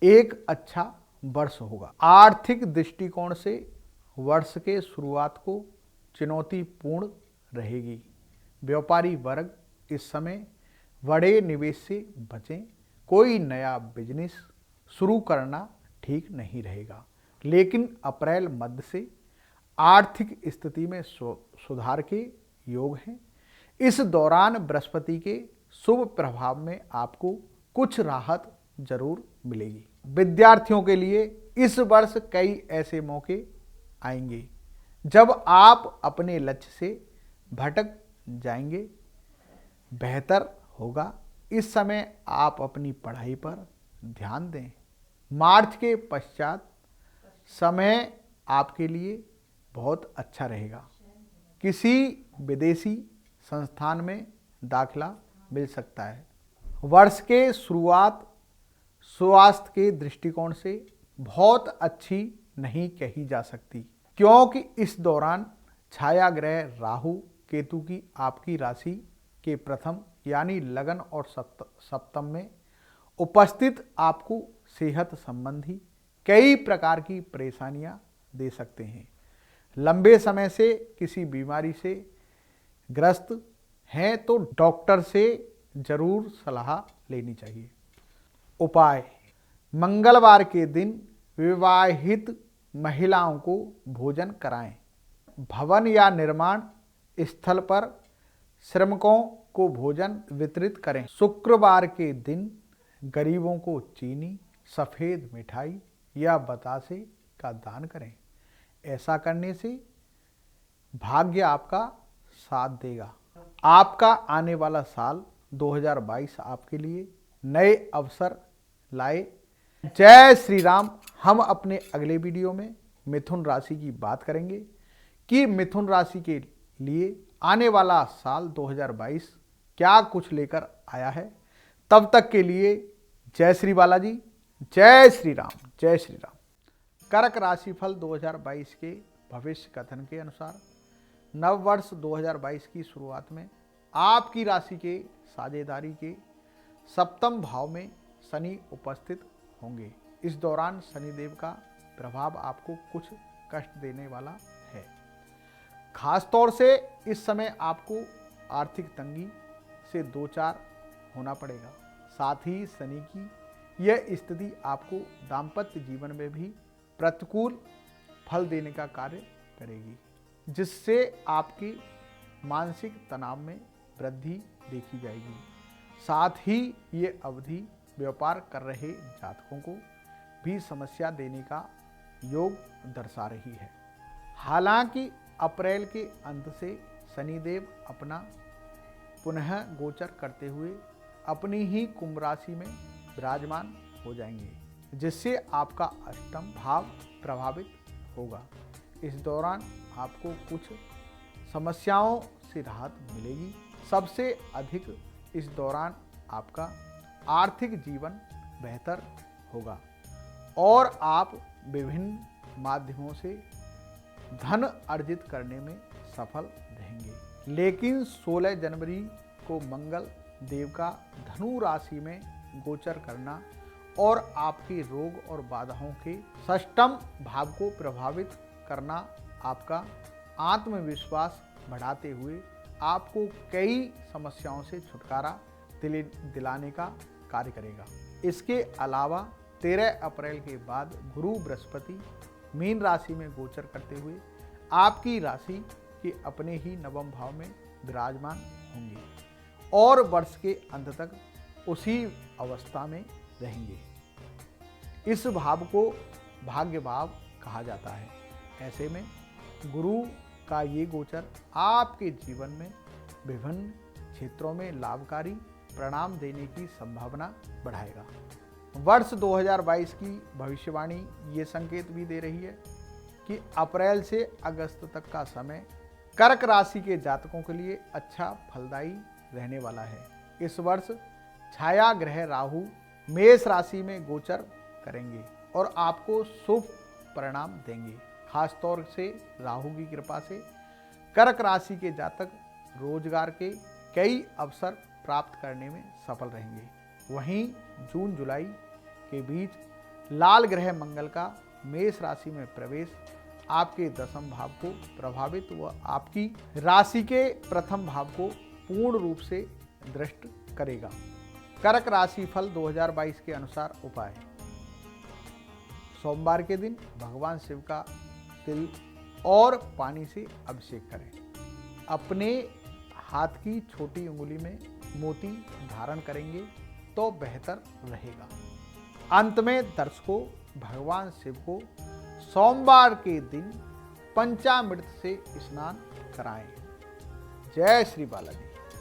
एक अच्छा वर्ष होगा। आर्थिक दृष्टिकोण से वर्ष के शुरुआत को चुनौतीपूर्ण रहेगी। व्यापारी वर्ग इस समय बड़े निवेश से बचें। कोई नया बिजनेस शुरू करना ठीक नहीं रहेगा, लेकिन अप्रैल मध्य से आर्थिक स्थिति में सुधार के योग हैं। इस दौरान बृहस्पति के शुभ प्रभाव में आपको कुछ राहत जरूर मिलेगी। विद्यार्थियों के लिए इस वर्ष कई ऐसे मौके आएंगे जब आप अपने लक्ष्य से भटक जाएंगे। बेहतर होगा इस समय आप अपनी पढ़ाई पर ध्यान दें। मार्च के पश्चात समय आपके लिए बहुत अच्छा रहेगा। किसी विदेशी संस्थान में दाखिला मिल सकता है। वर्ष के शुरुआत स्वास्थ्य के दृष्टिकोण से बहुत अच्छी नहीं कही जा सकती, क्योंकि इस दौरान छाया ग्रह राहु केतु की आपकी राशि के प्रथम यानी लगन और सप्तम में उपस्थित आपको सेहत संबंधी कई प्रकार की परेशानियां दे सकते हैं। लंबे समय से किसी बीमारी से ग्रस्त हैं तो डॉक्टर से जरूर सलाह लेनी चाहिए। उपाय: मंगलवार के दिन विवाहित महिलाओं को भोजन कराएं। भवन या निर्माण स्थल पर श्रमिकों को भोजन वितरित करें। शुक्रवार के दिन गरीबों को चीनी, सफ़ेद मिठाई या बतासे का दान करें। ऐसा करने से भाग्य आपका साथ देगा। आपका आने वाला साल 2022 आपके लिए नए अवसर लाए। जय श्री राम। हम अपने अगले वीडियो में मिथुन राशि की बात करेंगे कि मिथुन राशि के लिए आने वाला साल 2022 क्या कुछ लेकर आया है। तब तक के लिए जय श्री बालाजी, जय श्री राम, जय श्री राम। कर्क राशि फल 2022 के भविष्य कथन के अनुसार नव वर्ष 2022 की शुरुआत में आपकी राशि के साझेदारी के सप्तम भाव में शनि उपस्थित होंगे। इस दौरान शनिदेव का प्रभाव आपको कुछ कष्ट देने वाला है। खासतौर से इस समय आपको आर्थिक तंगी से दो चार होना पड़ेगा। साथ ही शनि की यह स्थिति आपको दाम्पत्य जीवन में भी प्रतिकूल फल देने का कार्य करेगी, जिससे आपके मानसिक तनाव में वृद्धि देखी जाएगी। साथ ही ये अवधि व्यापार कर रहे जातकों को भी समस्या देने का योग दर्शा रही है। हालांकि अप्रैल के अंत से शनिदेव अपना पुनः गोचर करते हुए अपनी ही कुंभ राशि में विराजमान हो जाएंगे, जिससे आपका अष्टम भाव प्रभावित होगा। इस दौरान आपको कुछ समस्याओं से राहत मिलेगी। सबसे अधिक इस दौरान आपका आर्थिक जीवन बेहतर होगा और आप विभिन्न माध्यमों से धन अर्जित करने में सफल रहेंगे। लेकिन 16 जनवरी को मंगल देव का धनु राशि में गोचर करना और आपके रोग और बाधाओं के षष्टम भाव को प्रभावित करना आपका आत्मविश्वास बढ़ाते हुए आपको कई समस्याओं से छुटकारा दिलाने का कार्य करेगा। इसके अलावा 13 अप्रैल के बाद गुरु बृहस्पति मीन राशि में गोचर करते हुए आपकी राशि के अपने ही नवम भाव में विराजमान होंगे और वर्ष के अंत तक उसी अवस्था में रहेंगे। इस भाव को भाग्य भाव कहा जाता है। ऐसे में गुरु का ये गोचर आपके जीवन में विभिन्न क्षेत्रों में लाभकारी परिणाम देने की संभावना बढ़ाएगा। वर्ष 2022 की भविष्यवाणी ये संकेत भी दे रही है कि अप्रैल से अगस्त तक का समय कर्क राशि के जातकों के लिए अच्छा फलदायी रहने वाला है। इस वर्ष छाया ग्रह राहु मेष राशि में गोचर करेंगे और आपको शुभ परिणाम देंगे। खासतौर से राहु की कृपा से कर्क राशि के जातक रोजगार के कई अवसर प्राप्त करने में सफल रहेंगे। वहीं जून जुलाई के बीच लाल ग्रह मंगल का मेष राशि में प्रवेश आपके दसम भाव को प्रभावित व आपकी राशि के प्रथम भाव को पूर्ण रूप से दृष्ट करेगा। कर्क राशि फल 2022 के अनुसार उपाय: सोमवार के दिन भगवान शिव का तिल और पानी से अभिषेक करें। अपने हाथ की छोटी उंगली में मोती धारण करेंगे तो बेहतर रहेगा। अंत में दर्शकों, भगवान शिव को सोमवार के दिन पंचामृत से स्नान कराएं। जय श्री बालाजी।